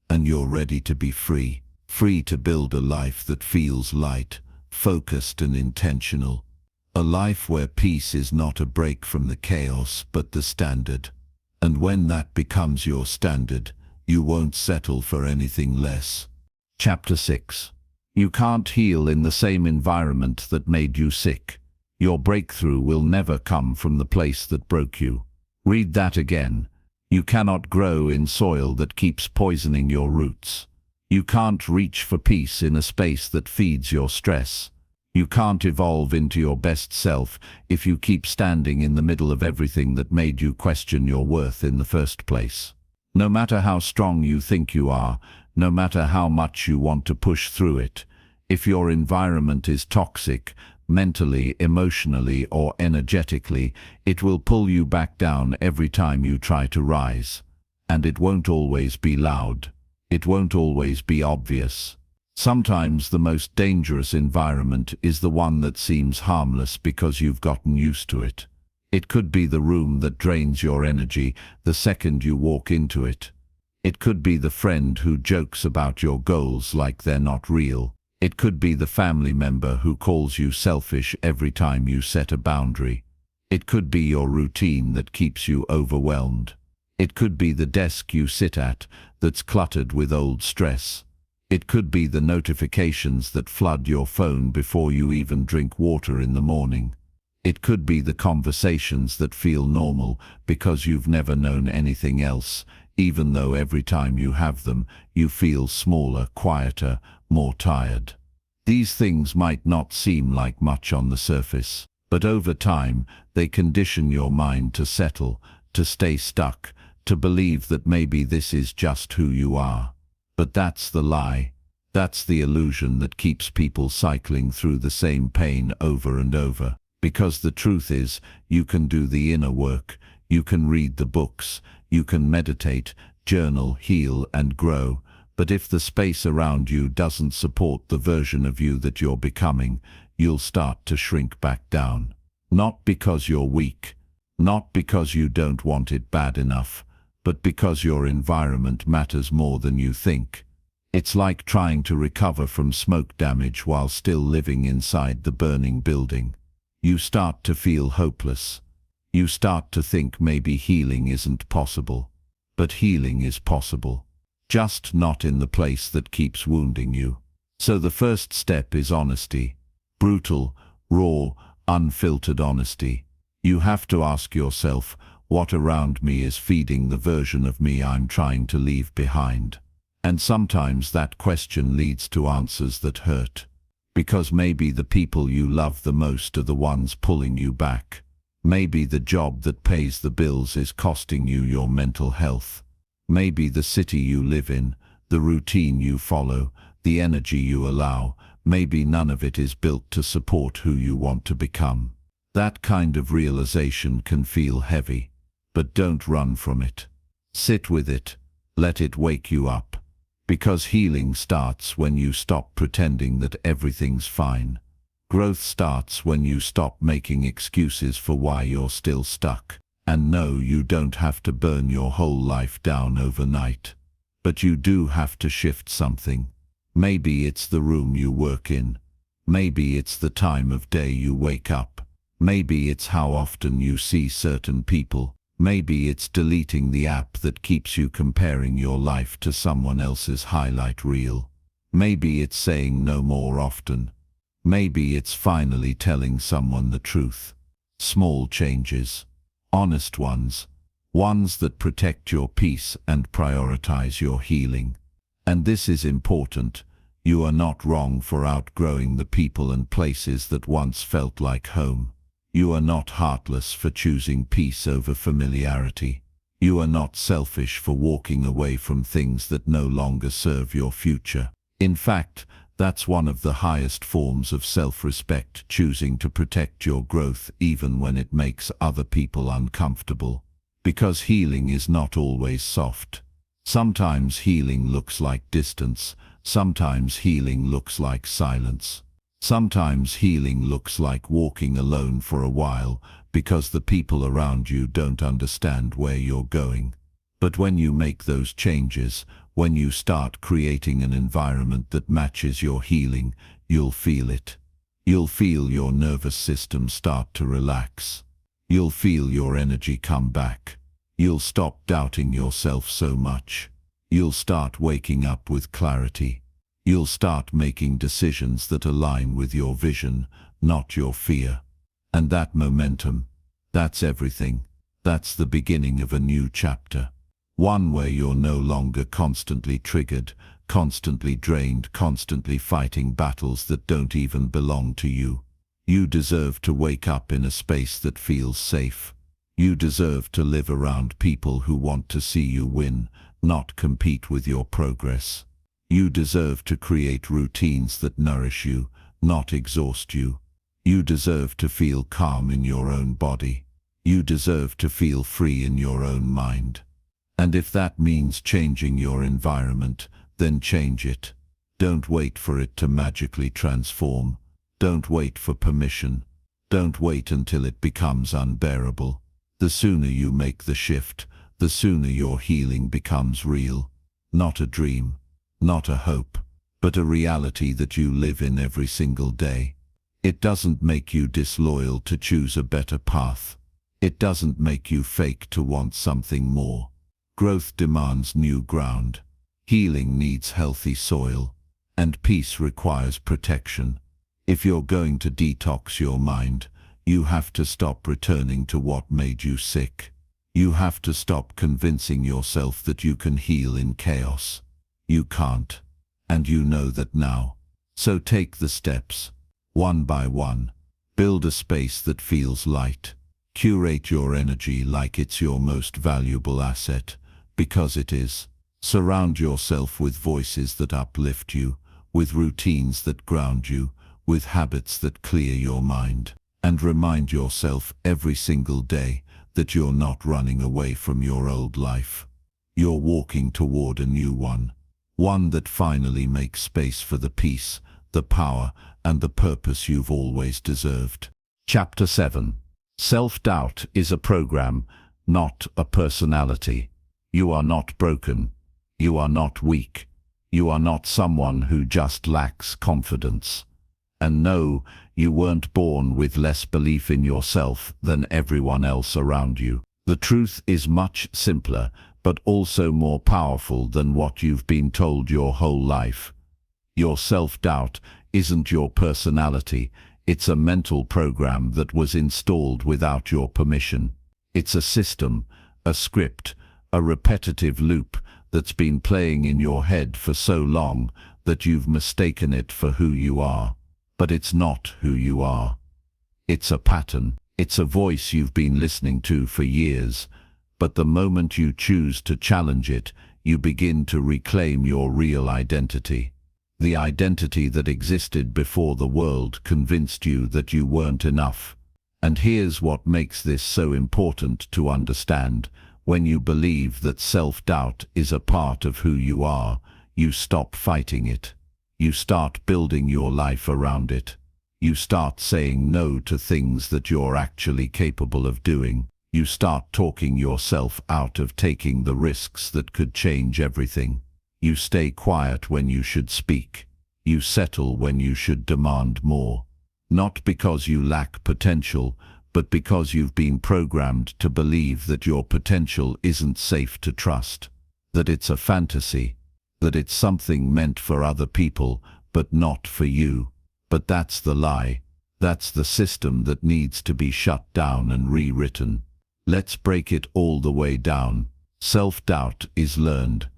Speaker 1: and you're ready to be free. Free to build a life that feels light, focused and intentional. A life where peace is not a break from the chaos, but the standard. And when that becomes your standard, you won't settle for anything less. Chapter 6. You can't heal in the same environment that made you sick. Your breakthrough will never come from the place that broke you. Read that again. You cannot grow in soil that keeps poisoning your roots. You can't reach for peace in a space that feeds your stress. You can't evolve into your best self if you keep standing in the middle of everything that made you question your worth in the first place. No matter how strong you think you are, no matter how much you want to push through it, if your environment is toxic, mentally, emotionally, or energetically, it will pull you back down every time you try to rise. And it won't always be loud. It won't always be obvious. Sometimes the most dangerous environment is the one that seems harmless because you've gotten used to it. It could be the room that drains your energy the second you walk into it. It could be the friend who jokes about your goals like they're not real. It could be the family member who calls you selfish every time you set a boundary. It could be your routine that keeps you overwhelmed. It could be the desk you sit at that's cluttered with old stress. It could be the notifications that flood your phone before you even drink water in the morning. It could be the conversations that feel normal because you've never known anything else, even though every time you have them, you feel smaller, quieter, more tired. These things might not seem like much on the surface, but over time, they condition your mind to settle, to stay stuck, to believe that maybe this is just who you are. But that's the lie. That's the illusion that keeps people cycling through the same pain over and over. Because the truth is, you can do the inner work, you can read the books, you can meditate, journal, heal, and grow. But if the space around you doesn't support the version of you that you're becoming, you'll start to shrink back down. Not because you're weak, not because you don't want it bad enough, but because your environment matters more than you think. It's like trying to recover from smoke damage while still living inside the burning building. You start to feel hopeless. You start to think maybe healing isn't possible. But healing is possible. Just not in the place that keeps wounding you. So the first step is honesty. Brutal, raw, unfiltered honesty. You have to ask yourself, what around me is feeding the version of me I'm trying to leave behind? And sometimes that question leads to answers that hurt. Because maybe the people you love the most are the ones pulling you back. Maybe the job that pays the bills is costing you your mental health. Maybe the city you live in, the routine you follow, the energy you allow, maybe none of it is built to support who you want to become. That kind of realization can feel heavy. But don't run from it. Sit with it. Let it wake you up. Because healing starts when you stop pretending that everything's fine. Growth starts when you stop making excuses for why you're still stuck. And no, you don't have to burn your whole life down overnight. But you do have to shift something. Maybe it's the room you work in. Maybe it's the time of day you wake up. Maybe it's how often you see certain people. Maybe it's deleting the app that keeps you comparing your life to someone else's highlight reel. Maybe it's saying no more often. Maybe it's finally telling someone the truth. Small changes. Honest ones. Ones that protect your peace and prioritize your healing. And this is important. You are not wrong for outgrowing the people and places that once felt like home. You are not heartless for choosing peace over familiarity. You are not selfish for walking away from things that no longer serve your future. In fact, that's one of the highest forms of self-respect, choosing to protect your growth even when it makes other people uncomfortable. Because healing is not always soft. Sometimes healing looks like distance. Sometimes healing looks like silence. Sometimes healing looks like walking alone for a while because the people around you don't understand where you're going. But when you make those changes, when you start creating an environment that matches your healing, you'll feel it. You'll feel your nervous system start to relax. You'll feel your energy come back. You'll stop doubting yourself so much. You'll start waking up with clarity. You'll start making decisions that align with your vision, not your fear. And that momentum, that's everything. That's the beginning of a new chapter. One where you're no longer constantly triggered,
Speaker 2: constantly drained, constantly fighting battles that don't even belong to you. You deserve to wake up in a space that feels safe. You deserve to live around people who want to see you win, not compete with your progress. You deserve to create routines that nourish you, not exhaust you. You deserve to feel calm in your own body. You deserve to feel free in your own mind. And if that means changing your environment, then change it. Don't wait for it to magically transform. Don't wait for permission. Don't wait until it becomes unbearable. The sooner you make the shift, the sooner your healing becomes real. Not a dream, not a hope, but a reality that you live in every single day. It doesn't make you disloyal to choose a better path. It doesn't make you fake to want something more. Growth demands new ground. Healing needs healthy soil. And peace requires protection. If you're going to detox your mind, you have to stop returning to what made you sick. You have to stop convincing yourself that you can heal in chaos. You can't. And you know that now. So take the steps, one by one. Build a space that feels light. Curate your energy like it's your most valuable asset, because it is. Surround yourself with voices that uplift you, with routines that ground you, with habits that clear your mind. And remind yourself every single day that you're not running away from your old life. You're walking toward a new one. One that finally makes space for the peace, the power, and the purpose you've always deserved.
Speaker 1: Chapter 7. Self-doubt is a program, not a personality. You are not broken. You are not weak. You are not someone who just lacks confidence. And no, you weren't born with less belief in yourself than everyone else around you. The truth is much simpler, but also more powerful than what you've been told your whole life. Your self-doubt isn't your personality. It's a mental program that was installed without your permission. It's a system, a script, a repetitive loop that's been playing in your head for so long that you've mistaken it for who you are. But it's not who you are. It's a pattern. It's a voice you've been listening to for years. But the moment you choose to challenge it, you begin to reclaim your real identity. The identity that existed before the world convinced you that you weren't enough. And here's what makes this so important to understand. When you believe that self-doubt is a part of who you are, you stop fighting it. You start building your life around it. You start saying no to things that you're actually capable of doing. You start talking yourself out of taking the risks that could change everything. You stay quiet when you should speak. You settle when you should demand more. Not because you lack potential, but because you've been programmed to believe that your potential isn't safe to trust, that it's a fantasy, that it's something meant for other people, but not for you. But that's the lie. That's the system that needs to be shut down and rewritten. Let's break it all the way down. Self-doubt is learned.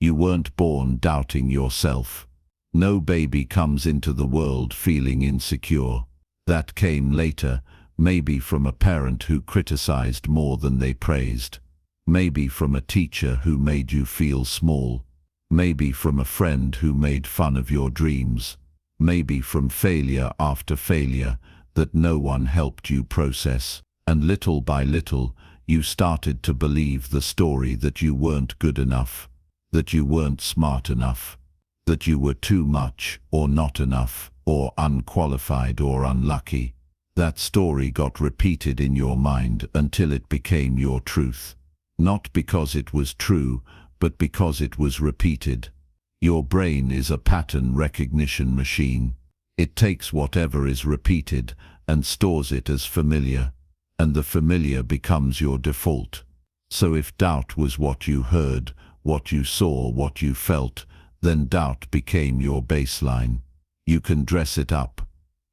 Speaker 1: You weren't born doubting yourself. No baby comes into the world feeling insecure. That came later, maybe from a parent who criticized more than they praised. Maybe from a teacher who made you feel small. Maybe from a friend who made fun of your dreams. Maybe from failure after failure that no one helped you process. And little by little, you started to believe the story that you weren't good enough, that you weren't smart enough, that you were too much or not enough, or unqualified or unlucky. That story got repeated in your mind until it became your truth. Not because it was true, but because it was repeated. Your brain is a pattern recognition machine. It takes whatever is repeated and stores it as familiar, and the familiar becomes your default. So if doubt was what you heard, what you saw, what you felt, then doubt became your baseline. You can dress it up.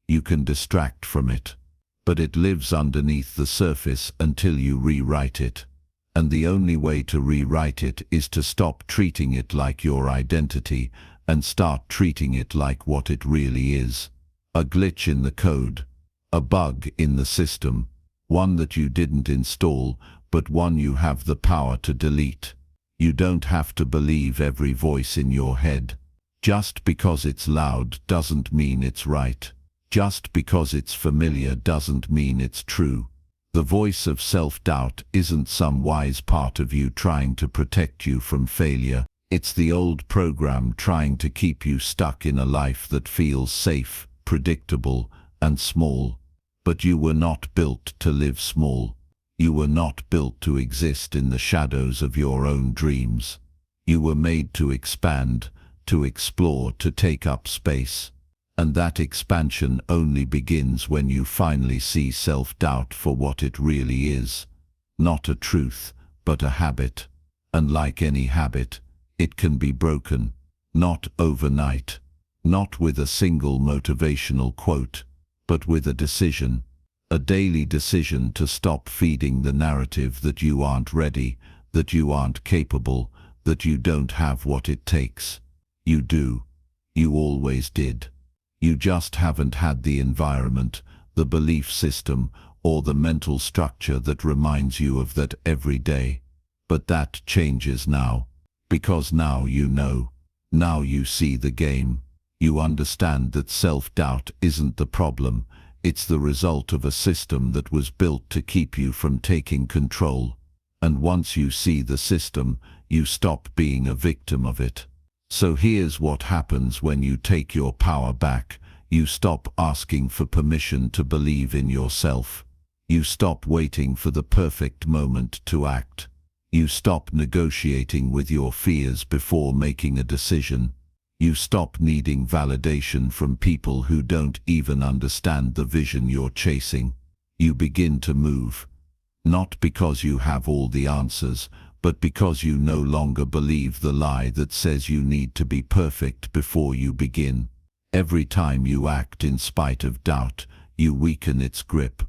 Speaker 1: You can distract from it. But it lives underneath the surface until you rewrite it.
Speaker 2: And the only way to rewrite it is to stop treating it like your identity and start treating it like what it really is. A glitch in the code, a bug in the system, one that you didn't install, but one you have the power to delete. You don't have to believe every voice in your head. Just because it's loud doesn't mean it's right. Just because it's familiar doesn't mean it's true. The voice of self-doubt isn't some wise part of you trying to protect you from failure. It's the old program trying to keep you stuck in a life that feels safe, predictable, and small. But you were not built to live small. You were not built to exist in the shadows of your own dreams. You were made to expand, to explore, to take up space. And that expansion only begins when you finally see self-doubt for what it really is. Not a truth, but a habit. And like any habit, it can be broken. Not overnight. Not with a single motivational quote, but with a decision. A daily decision to stop feeding the narrative that you aren't ready, that you aren't capable, that you don't have what it takes. You do. You always did. You just haven't had the environment, the belief system, or the mental structure that reminds you of that every day. But that changes now. Because now you know. Now you see the game. You understand that self-doubt isn't the problem. It's the result of a system that was built to keep you from taking control. And once you see the system, you stop being a victim of it. So here's what happens when you take your power back. You stop asking for permission to believe in yourself. You stop waiting for the perfect moment to act. You stop negotiating with your fears before making a decision. You stop needing validation from people who don't even understand the vision you're chasing. You begin to move. Not because you have all the answers, but because you no longer believe the lie that says you need to be perfect before you begin. Every time you act in spite of doubt, you weaken its grip.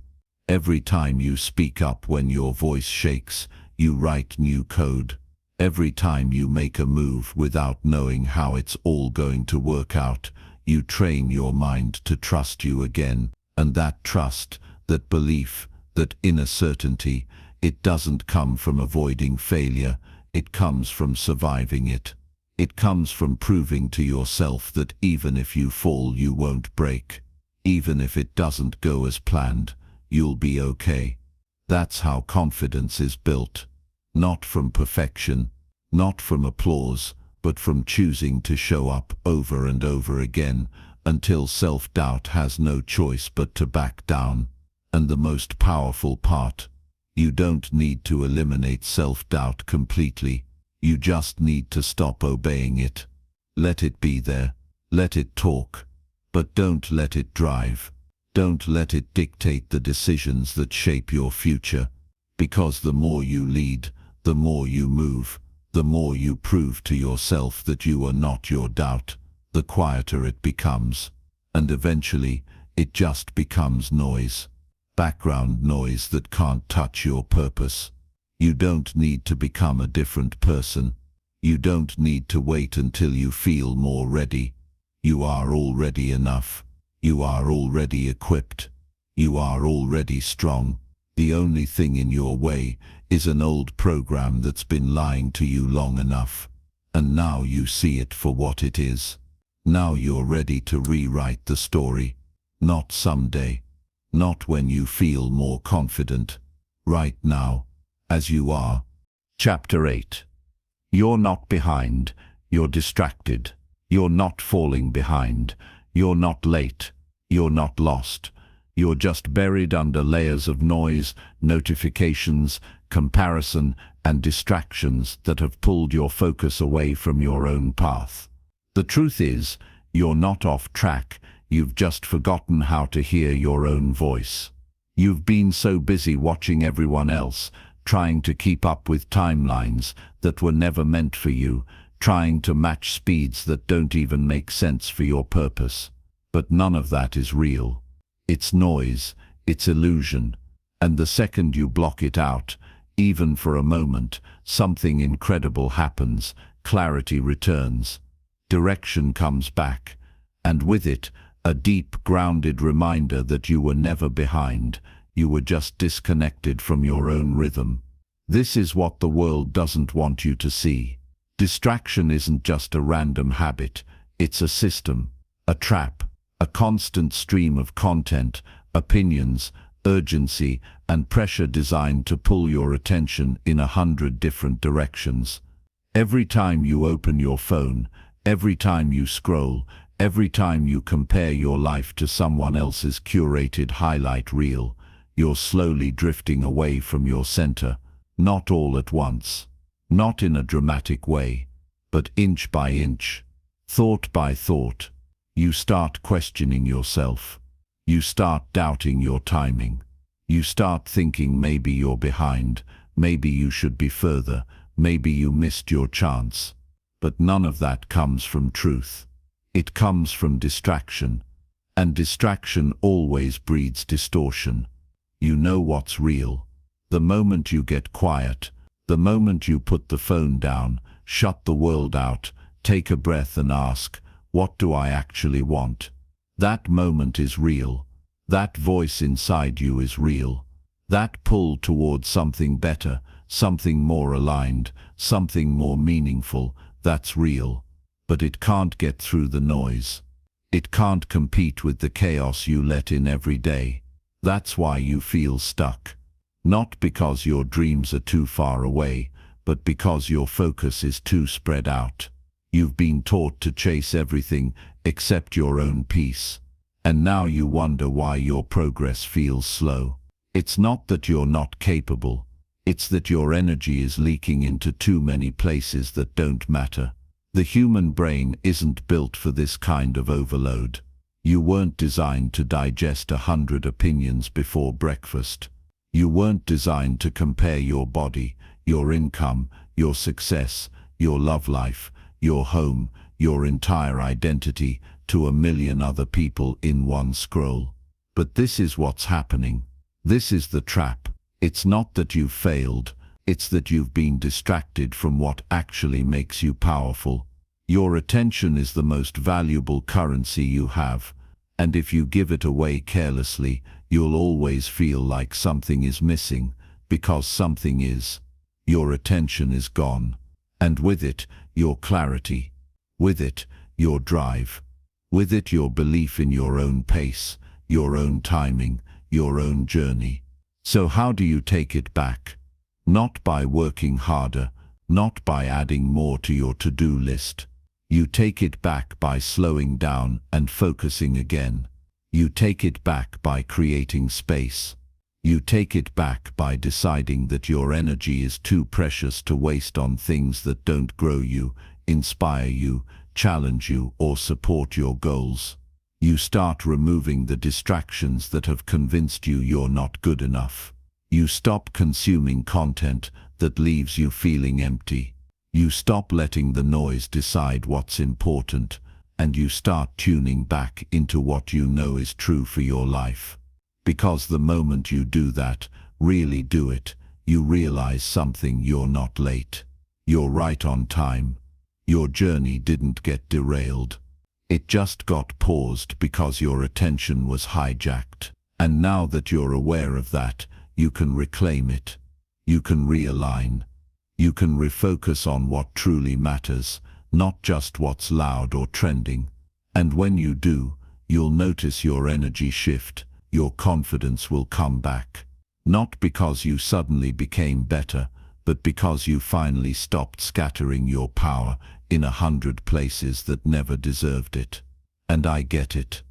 Speaker 2: Every time you speak up when your voice shakes, you write new code. Every time you make a move without knowing how it's all going to work out, you train your mind to trust you again. And that trust, that belief, that inner certainty, it doesn't come from avoiding failure, it comes from surviving it. It comes from proving to yourself that even if you fall, you won't break. Even if it doesn't go as planned, you'll be okay. That's how confidence is built. Not from perfection, not from applause, but from choosing to show up over and over again until self-doubt has no choice but to back down. And the most powerful part, you don't need to eliminate self-doubt completely. You just need to stop obeying it. Let it be there. Let it talk. But don't let it drive. Don't let it dictate the decisions that shape your future. Because the more you lead, the more you move, the more you prove to yourself that you are not your doubt, the quieter it becomes. And eventually, it just becomes noise. Background noise that can't touch your purpose. You don't need to become a different person. You don't need to wait until you feel more ready. You are already enough. You are already equipped. You are already strong. The only thing in your way is an old program that's been lying to you long enough. And now you see it for what it is. Now you're ready to rewrite the story. Not someday. Not when you feel more confident. Right now, as you are.
Speaker 1: Chapter 8. You're not behind. You're distracted. You're not falling behind. You're not late. You're not lost. You're just buried under layers of noise, notifications, comparison, and distractions that have pulled your focus away from your own path. The truth is, you're not off track. You've just forgotten how to hear your own voice. You've been so busy watching everyone else, trying to keep up with timelines that were never meant for you, trying to match speeds that don't even make sense for your purpose. But none of that is real. It's noise, it's illusion, and the second you block it out, Even for a moment, something incredible happens, clarity returns, direction comes back, and with it, a deep, grounded reminder that you were never behind, you were just disconnected from your own rhythm. This is what the world doesn't want you to see. Distraction isn't just a random habit, it's a system, a trap, a constant stream of content, opinions, urgency, and pressure designed to pull your attention in 100 different directions. Every time you open your phone, every time you scroll, every time you compare your life to someone else's curated highlight reel, you're slowly drifting away from your center, not all at once, not in a dramatic way, but inch by inch, thought by thought. You start questioning yourself. You start doubting your timing. You start thinking maybe you're behind, maybe you should be further, maybe you missed your chance. But none of that comes from truth. It comes from distraction, and distraction always breeds distortion. You know what's real. The moment you get quiet, the moment you put the phone down, shut the world out, take a breath and ask, what do I actually want? That moment is real. That voice inside you is real. That pull towards something better, something more aligned, something more meaningful, that's real. But it can't get through the noise. It can't compete with the chaos you let in every day. That's why you feel stuck. Not because your dreams are too far away, but because your focus is too spread out. You've been taught to chase everything except your own peace. And now you wonder why your progress feels slow. It's not that you're not capable. It's that your energy is leaking into too many places that don't matter. The human brain isn't built for this kind of overload. You weren't designed to digest 100 opinions before breakfast. You weren't designed to compare your body, your income, your success, your love life, your home, your entire identity to a million other people in one scroll. But this is what's happening. This is the trap. It's not that you've failed, it's that you've been distracted from what actually makes you powerful. Your attention is the most valuable currency you have, and if you give it away carelessly, you'll always feel like something is missing, because something is. Your attention is gone, and with it, your clarity. With it, your drive. With it, your belief in your own pace, your own timing, your own journey. So how do you take it back? Not by working harder, not by adding more to your to-do list. You take it back by slowing down and focusing again. You take it back by creating space. You take it back by deciding that your energy is too precious to waste on things that don't grow you, inspire you, challenge you, or support your goals. You start removing the distractions that have convinced you you're not good enough. You stop consuming content that leaves you feeling empty. You stop letting the noise decide what's important, and you start tuning back into what you know is true for your life. Because the moment you do that, really do it, you realize something: you're not late. You're right on time. Your journey didn't get derailed. It just got paused because your attention was hijacked. And now that you're aware of that, you can reclaim it. You can realign. You can refocus on what truly matters, not just what's loud or trending. And when you do, you'll notice your energy shift. Your confidence will come back. Not because you suddenly became better, but because you finally stopped scattering your power in 100 places that never deserved it. And I get it.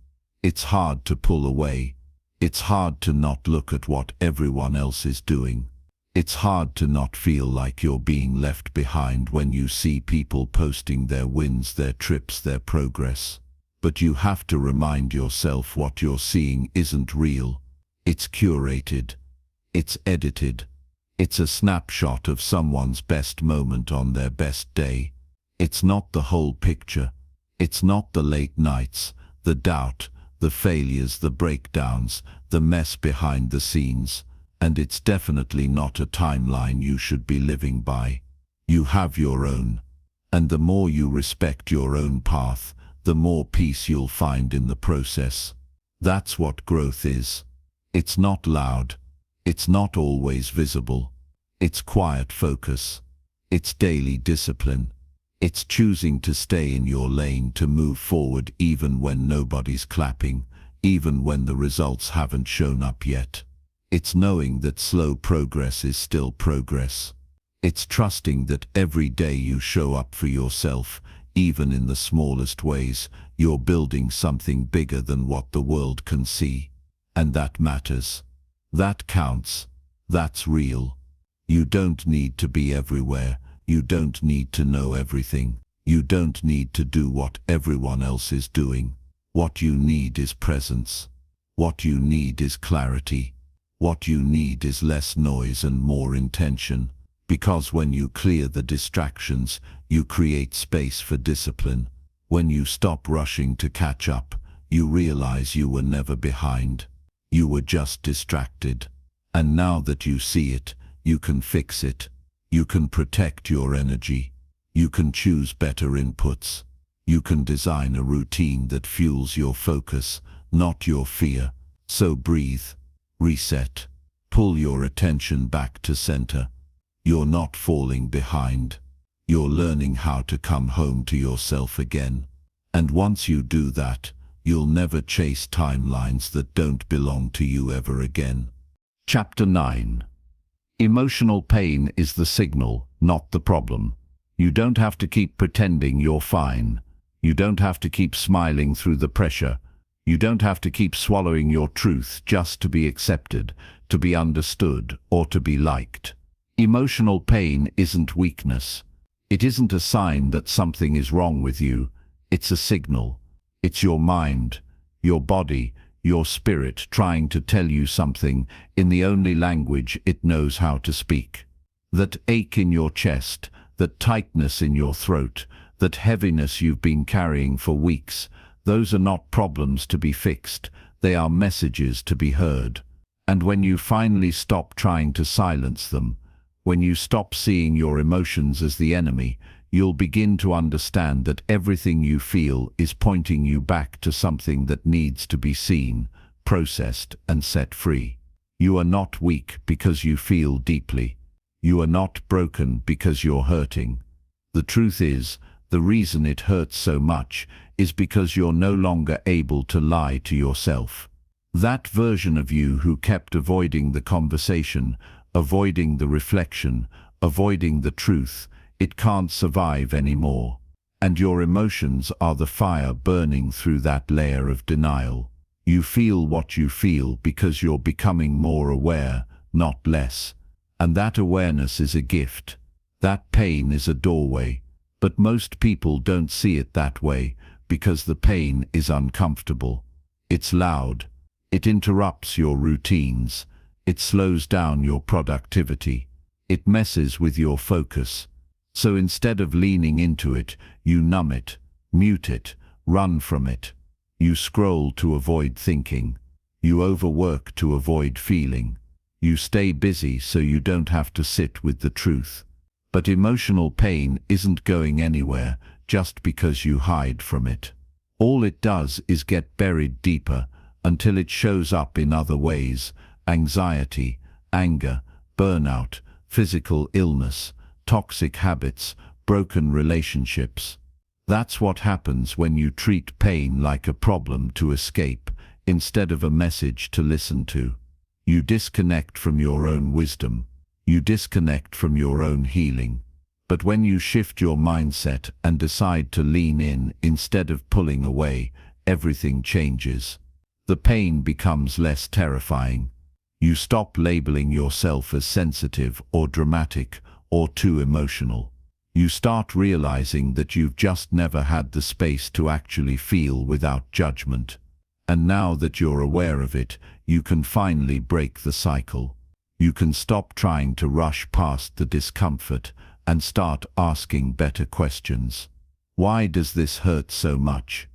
Speaker 1: It's hard to pull away. It's hard to not look at what everyone else is doing. It's hard to not feel like you're being left behind when you see people posting their wins, their trips, their progress. But you have to remind yourself what you're seeing isn't real. It's curated. It's edited. It's a snapshot of someone's best moment on their best day. It's not the whole picture. It's not the late nights, the doubt, the failures, the breakdowns, the mess behind the scenes.
Speaker 2: And it's definitely not a timeline you should be living by. You have your own. And the more you respect your own path, the more peace you'll find in the process. That's what growth is. It's not loud. It's not always visible. It's quiet focus. It's daily discipline. It's choosing to stay in your lane, to move forward even when nobody's clapping, even when the results haven't shown up yet. It's knowing that slow progress is still progress. It's trusting that every day you show up for yourself, even in the smallest ways, you're building something bigger than what the world can see. And that matters. That counts. That's real. You don't need to be everywhere. You don't need to know everything. You don't need to do what everyone else is doing. What you need is presence. What you need is clarity. What you need is less noise and more intention. Because when you clear the distractions, you create space for discipline. When you stop rushing to catch up, you realize you were never behind. You were just distracted. And now that you see it, you can fix it. You can protect your energy. You can choose better inputs. You can design a routine that fuels your focus, not your fear. So breathe, reset, pull your attention back to center. You're not falling behind. You're learning how to come home to yourself again. And once you do that, you'll never chase timelines that don't belong to you ever again.
Speaker 1: Chapter 9. Emotional pain is the signal, not the problem. You don't have to keep pretending you're fine. You don't have to keep smiling through the pressure. You don't have to keep swallowing your truth just to be accepted, to be understood, or to be liked. Emotional pain isn't weakness. It isn't a sign that something is wrong with you. It's a signal. It's your mind, your body, your spirit trying to tell you something in the only language it knows how to speak. That ache in your chest, that tightness in your throat, that heaviness you've been carrying for weeks, those are not problems to be fixed. They are messages to be heard. And when you finally stop trying to silence them, when you stop seeing your emotions as the enemy, you'll begin to understand that everything you feel is pointing you back to something that needs to be seen, processed, and set free. You are not weak because you feel deeply. You are not broken because you're hurting. The truth is, the reason it hurts so much is because you're no longer able to lie to yourself. That version of you who kept avoiding the conversation, avoiding the reflection, avoiding the truth, it can't survive anymore. And your emotions are the fire burning through that layer of denial. You feel what you feel because you're becoming more aware, not less. And that awareness is a gift. That pain is a doorway. But most people don't see it that way because the pain is uncomfortable. It's loud. It interrupts your routines. It slows down your productivity. It messes with your focus. So instead of leaning into it, you numb it, mute it, run from it. You scroll to avoid thinking. You overwork to avoid feeling. You stay busy so you don't have to sit with the truth. But emotional pain isn't going anywhere just because you hide from it. All it does is get buried deeper until it shows up in other ways: anxiety, anger, burnout, physical illness, toxic habits, broken relationships. That's what happens when you treat pain like a problem to escape instead of a message to listen to. You disconnect from your own wisdom. You disconnect from your own healing. But when you shift your mindset and decide to lean in instead of pulling away, everything changes. The pain becomes less terrifying. You stop labeling yourself as sensitive or dramatic or too emotional. You start realizing that you've just never had the space to actually feel without judgment. And now that you're aware of it, you can finally break the cycle. You can stop trying to rush past the discomfort and start asking better questions. Why does this hurt so much?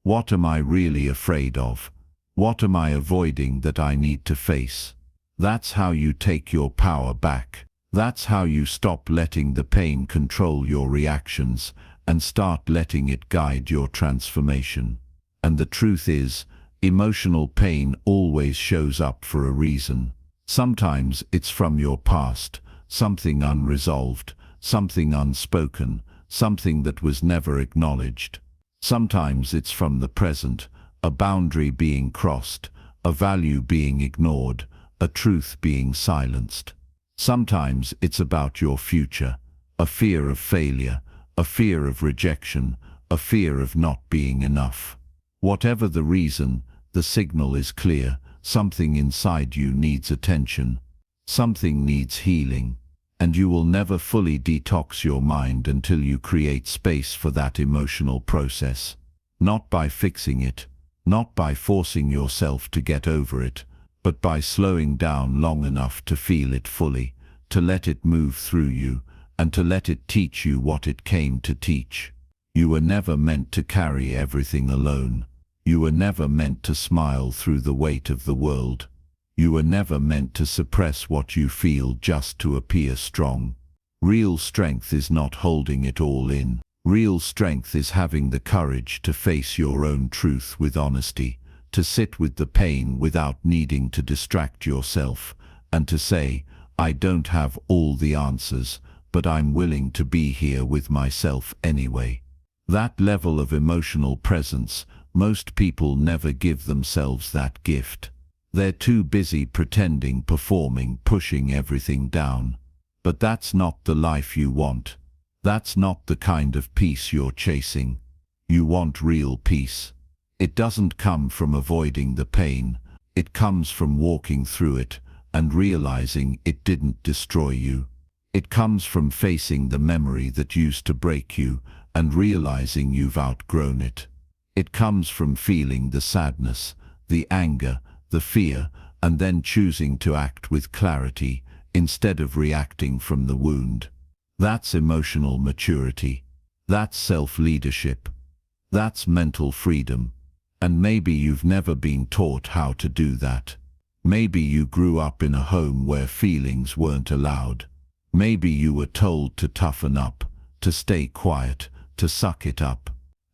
Speaker 1: What am I really afraid of? What am I avoiding that I need to face? That's how you take your power back. That's how you stop letting the pain control your reactions and start letting it guide your transformation. And the truth is, emotional pain always shows up for a reason. Sometimes it's from your past, something unresolved, something unspoken, something that was never acknowledged. Sometimes it's from the present, a boundary being crossed, a value being ignored, a truth being silenced. Sometimes it's about your future, a fear of failure, a fear of rejection, a fear of not being enough. Whatever the reason, the signal is clear. Something inside you needs attention. Something needs healing. And you will never fully detox your mind until you create space for that emotional process. Not by fixing it, not by forcing yourself to get over it, but by slowing down long enough to feel it fully, to let it move through you, and to let it teach you what it came to teach. You were never meant to carry everything alone. You were never meant to smile through the weight of the world. You were never meant to suppress what you feel just to appear strong. Real strength is not holding it all in. Real strength is having the courage to face your own truth with honesty, to sit with the pain without needing to distract yourself, and to say, I don't have all the answers, but I'm willing to be here with myself anyway. That level of emotional presence, most people never give themselves that gift. They're too busy pretending, performing, pushing everything down. But that's not the life you want. That's not the kind of peace you're chasing. You want real peace. It doesn't come from avoiding the pain. It comes from walking through it and realizing it didn't destroy you. It comes from facing the memory that used to break you and realizing you've outgrown it. It comes from feeling the sadness, the anger, the fear, and then choosing to act with clarity instead of reacting from the wound. That's emotional maturity. That's self-leadership. That's mental freedom. And maybe you've never been taught how to do that. Maybe you grew up in a home where feelings weren't allowed. Maybe you were told to toughen up, to stay quiet, to suck it up.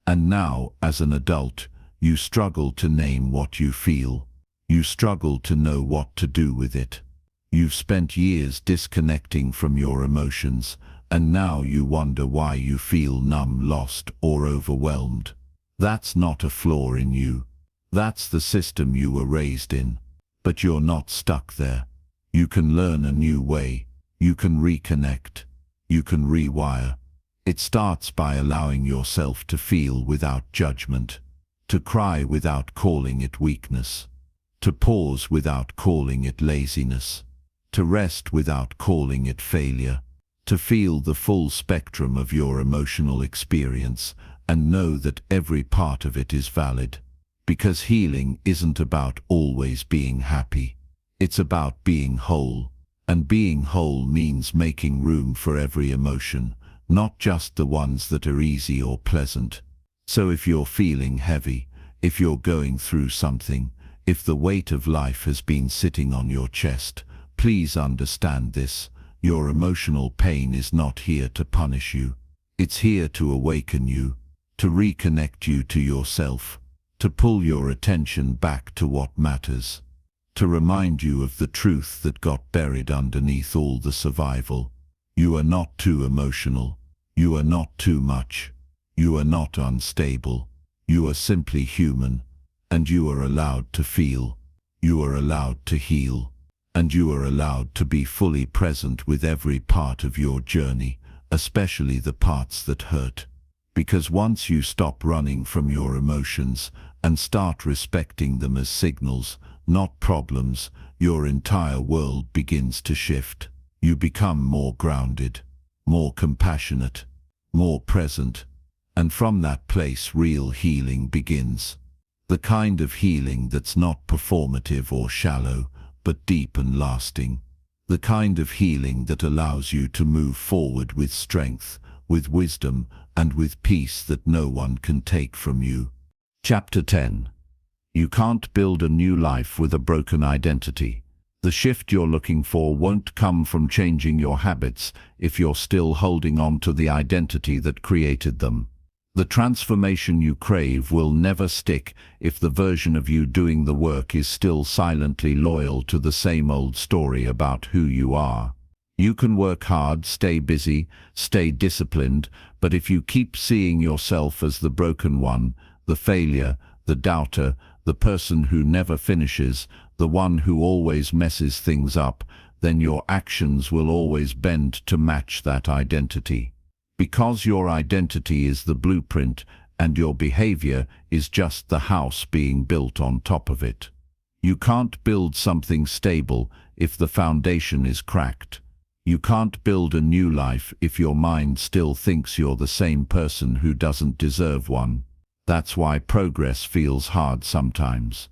Speaker 1: And now, as an adult, you struggle to name what you feel. You struggle to know what to do with it. You've spent years disconnecting from your emotions, and now you wonder why you feel numb, lost, or overwhelmed. That's not a flaw in you. That's the system you were raised in. But you're not stuck there. You can learn a new way. You can reconnect. You can rewire. It starts by allowing yourself to feel without judgment, to cry without calling it weakness, to pause without calling it laziness, to rest without calling it failure, to feel the full spectrum of your emotional experience and know that every part of it is valid. Because healing isn't about always being happy. It's about being whole. And being whole means making room for every emotion, not just the ones that are easy or pleasant. So if you're feeling heavy, if you're going through something, if the weight of life has been sitting on your chest, please understand this. Your emotional pain is not here to punish you. It's here to awaken you, to reconnect you to yourself, to pull your attention back to what matters, to remind you of the truth that got buried underneath all the survival. You are not too emotional. You are not too much. You are not unstable. You are simply human, and you are allowed to feel. You are allowed to heal, and you are allowed to be fully present with every part of your journey, especially the parts that hurt. Because once you stop running from your emotions and start respecting them as signals, not problems, your entire world begins to shift. You become more grounded, more compassionate, more present, and from that place real healing begins. The kind of healing that's not performative or shallow, but deep and lasting. The kind of healing that allows you to move forward with strength, with wisdom, and with peace that no one can take from you. Chapter 10. You can't build a new life with a broken identity. The shift you're looking for won't come from changing your habits if you're still holding on to the identity that created them. The transformation you crave will never stick if the version of you doing the work is still silently loyal to the same old story about who you are. You can work hard, stay busy, stay disciplined, but if you keep seeing yourself as the broken one, the failure, the doubter, the person who never finishes, the one who always messes things up, then your actions will always bend to match that identity. Because your identity is the blueprint and your behavior is just the house being built on top of it. You can't build something stable if the foundation is cracked. You can't build a new life if your mind still thinks you're the same person who doesn't deserve one. That's why progress feels hard sometimes.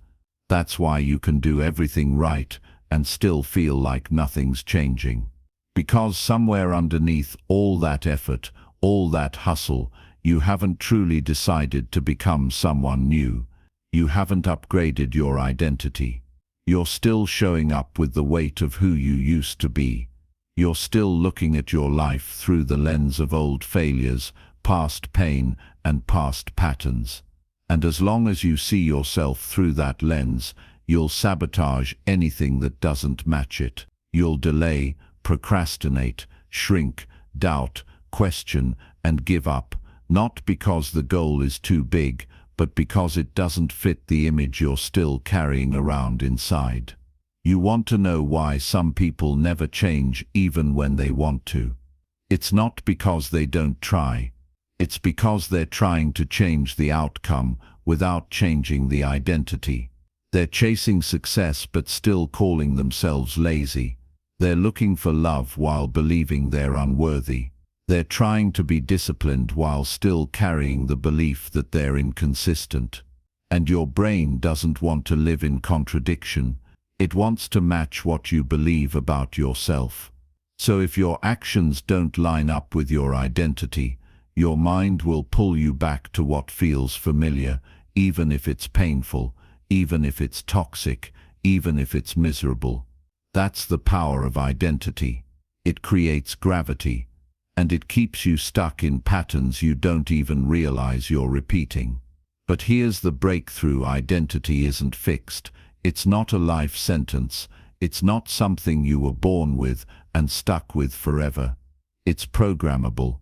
Speaker 1: That's why you can do everything right and still feel like nothing's changing. Because somewhere underneath all that effort, all that hustle, you haven't truly decided to become someone new. You haven't upgraded your identity. You're still showing up with the weight of who you used to be. You're still looking at your life through the lens of old failures, past pain, and past patterns. And as long as you see yourself through that lens, you'll sabotage anything that doesn't match it. You'll delay, procrastinate, shrink, doubt, question, and give up, not because the goal is too big, but because it doesn't fit the image you're still carrying around inside. You want to know why some people never change even when they want to. It's not because they don't try. It's because they're trying to change the outcome without changing the identity. They're chasing success but still calling themselves lazy. They're looking for love while believing they're unworthy. They're trying to be disciplined while still carrying the belief that they're inconsistent. And your brain doesn't want to live in contradiction. It wants to match what you believe about yourself. So if your actions don't line up with your identity, your mind will pull you back to what feels familiar, even if it's painful, even if it's toxic, even if it's miserable. That's the power of identity. It creates gravity, and it keeps you stuck in patterns you don't even realize you're repeating. But here's the breakthrough: identity isn't fixed. It's not a life sentence. It's not something you were born with and stuck with forever. It's programmable,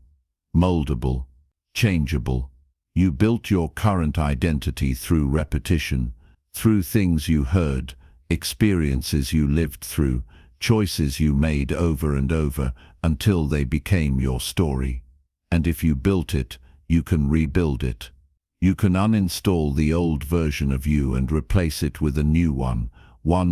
Speaker 1: moldable, changeable. You built your current identity through repetition, through things you heard, experiences you lived through, choices you made over and over until they became your story. And if you built it, you can rebuild it. You can uninstall the old version of you and replace it with a new one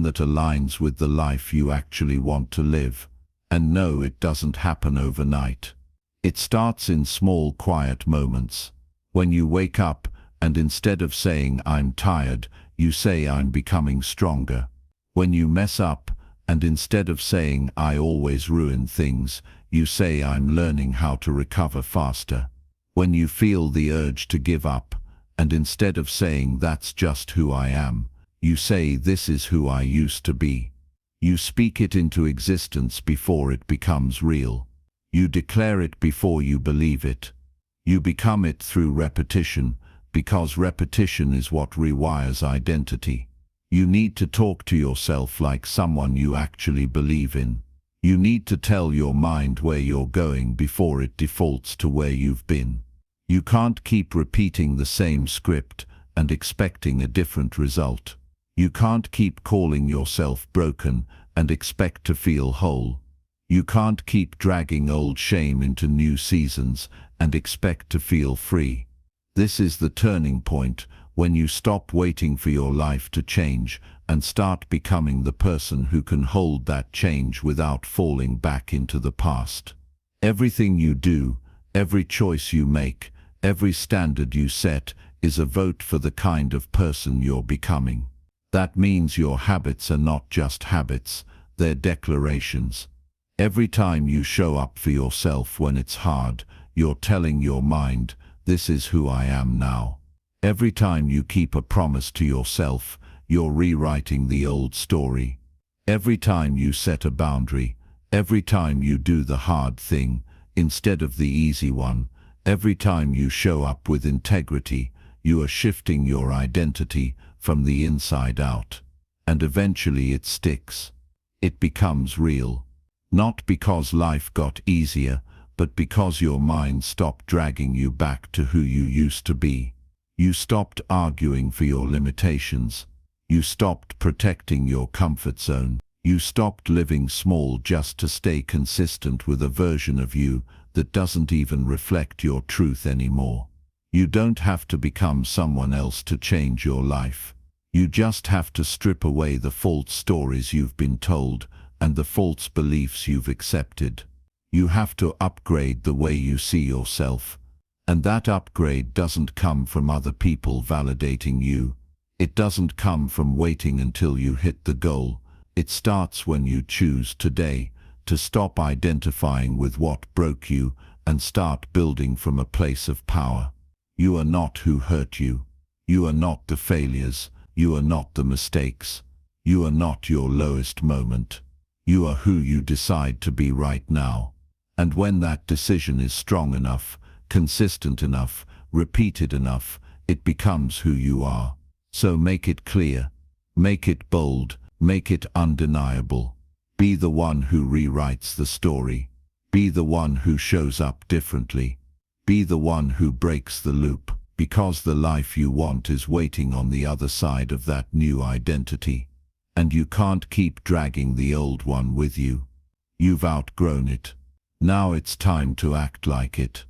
Speaker 1: that aligns with the life you actually want to live. And no, it doesn't happen overnight. It starts in small, quiet moments. When you wake up and instead of saying, "I'm tired," you say, "I'm becoming stronger." When you mess up and instead of saying, "I always ruin things," you say, "I'm learning how to recover faster." When you feel the urge to give up, and instead of saying, "That's just who I am," you say, "This is who I used to be." You speak it into existence before it becomes real. You declare it before you believe it. You become it through repetition, because repetition is what rewires identity. You need to talk to yourself like someone you actually believe in. You need to tell your mind where you're going before it defaults to where you've been. You can't keep repeating the same script and expecting a different result. You can't keep calling yourself broken and expect to feel whole. You can't keep dragging old shame into new seasons and expect to feel free. This is the turning point, when you stop waiting for your life to change and start becoming the person who can hold that change without falling back into the past. Everything you do, every choice you make, every standard you set is a vote for the kind of person you're becoming. That means your habits are not just habits, they're declarations. Every time you show up for yourself when it's hard, you're telling your mind, "This is who I am now." Every time you keep a promise to yourself, you're rewriting the old story. Every time you set a boundary, every time you do the hard thing instead of the easy one, every time you show up with integrity, you are shifting your identity from the inside out. And eventually it sticks. It becomes real. Not because life got easier, but because your mind stopped dragging you back to who you used to be. You stopped arguing for your limitations. You stopped protecting your comfort zone. You stopped living small just to stay consistent with a version of you that doesn't even reflect your truth anymore. You don't have to become someone else to change your life. You just have to strip away the false stories you've been told and the false beliefs you've accepted. You have to upgrade the way you see yourself. And that upgrade doesn't come from other people validating you. It doesn't come from waiting until you hit the goal. It starts when you choose today to stop identifying with what broke you and start building from a place of power. You are not who hurt you. You are not the failures. You are not the mistakes. You are not your lowest moment. You are who you decide to be right now. And when that decision is strong enough, consistent enough, repeated enough, it becomes who you are. So make it clear, make it bold, make it undeniable. Be the one who rewrites the story. Be the one who shows up differently. Be the one who breaks the loop, because the life you want is waiting on the other side of that new identity. And you can't keep dragging the old one with you. You've outgrown it. Now it's time to act like it.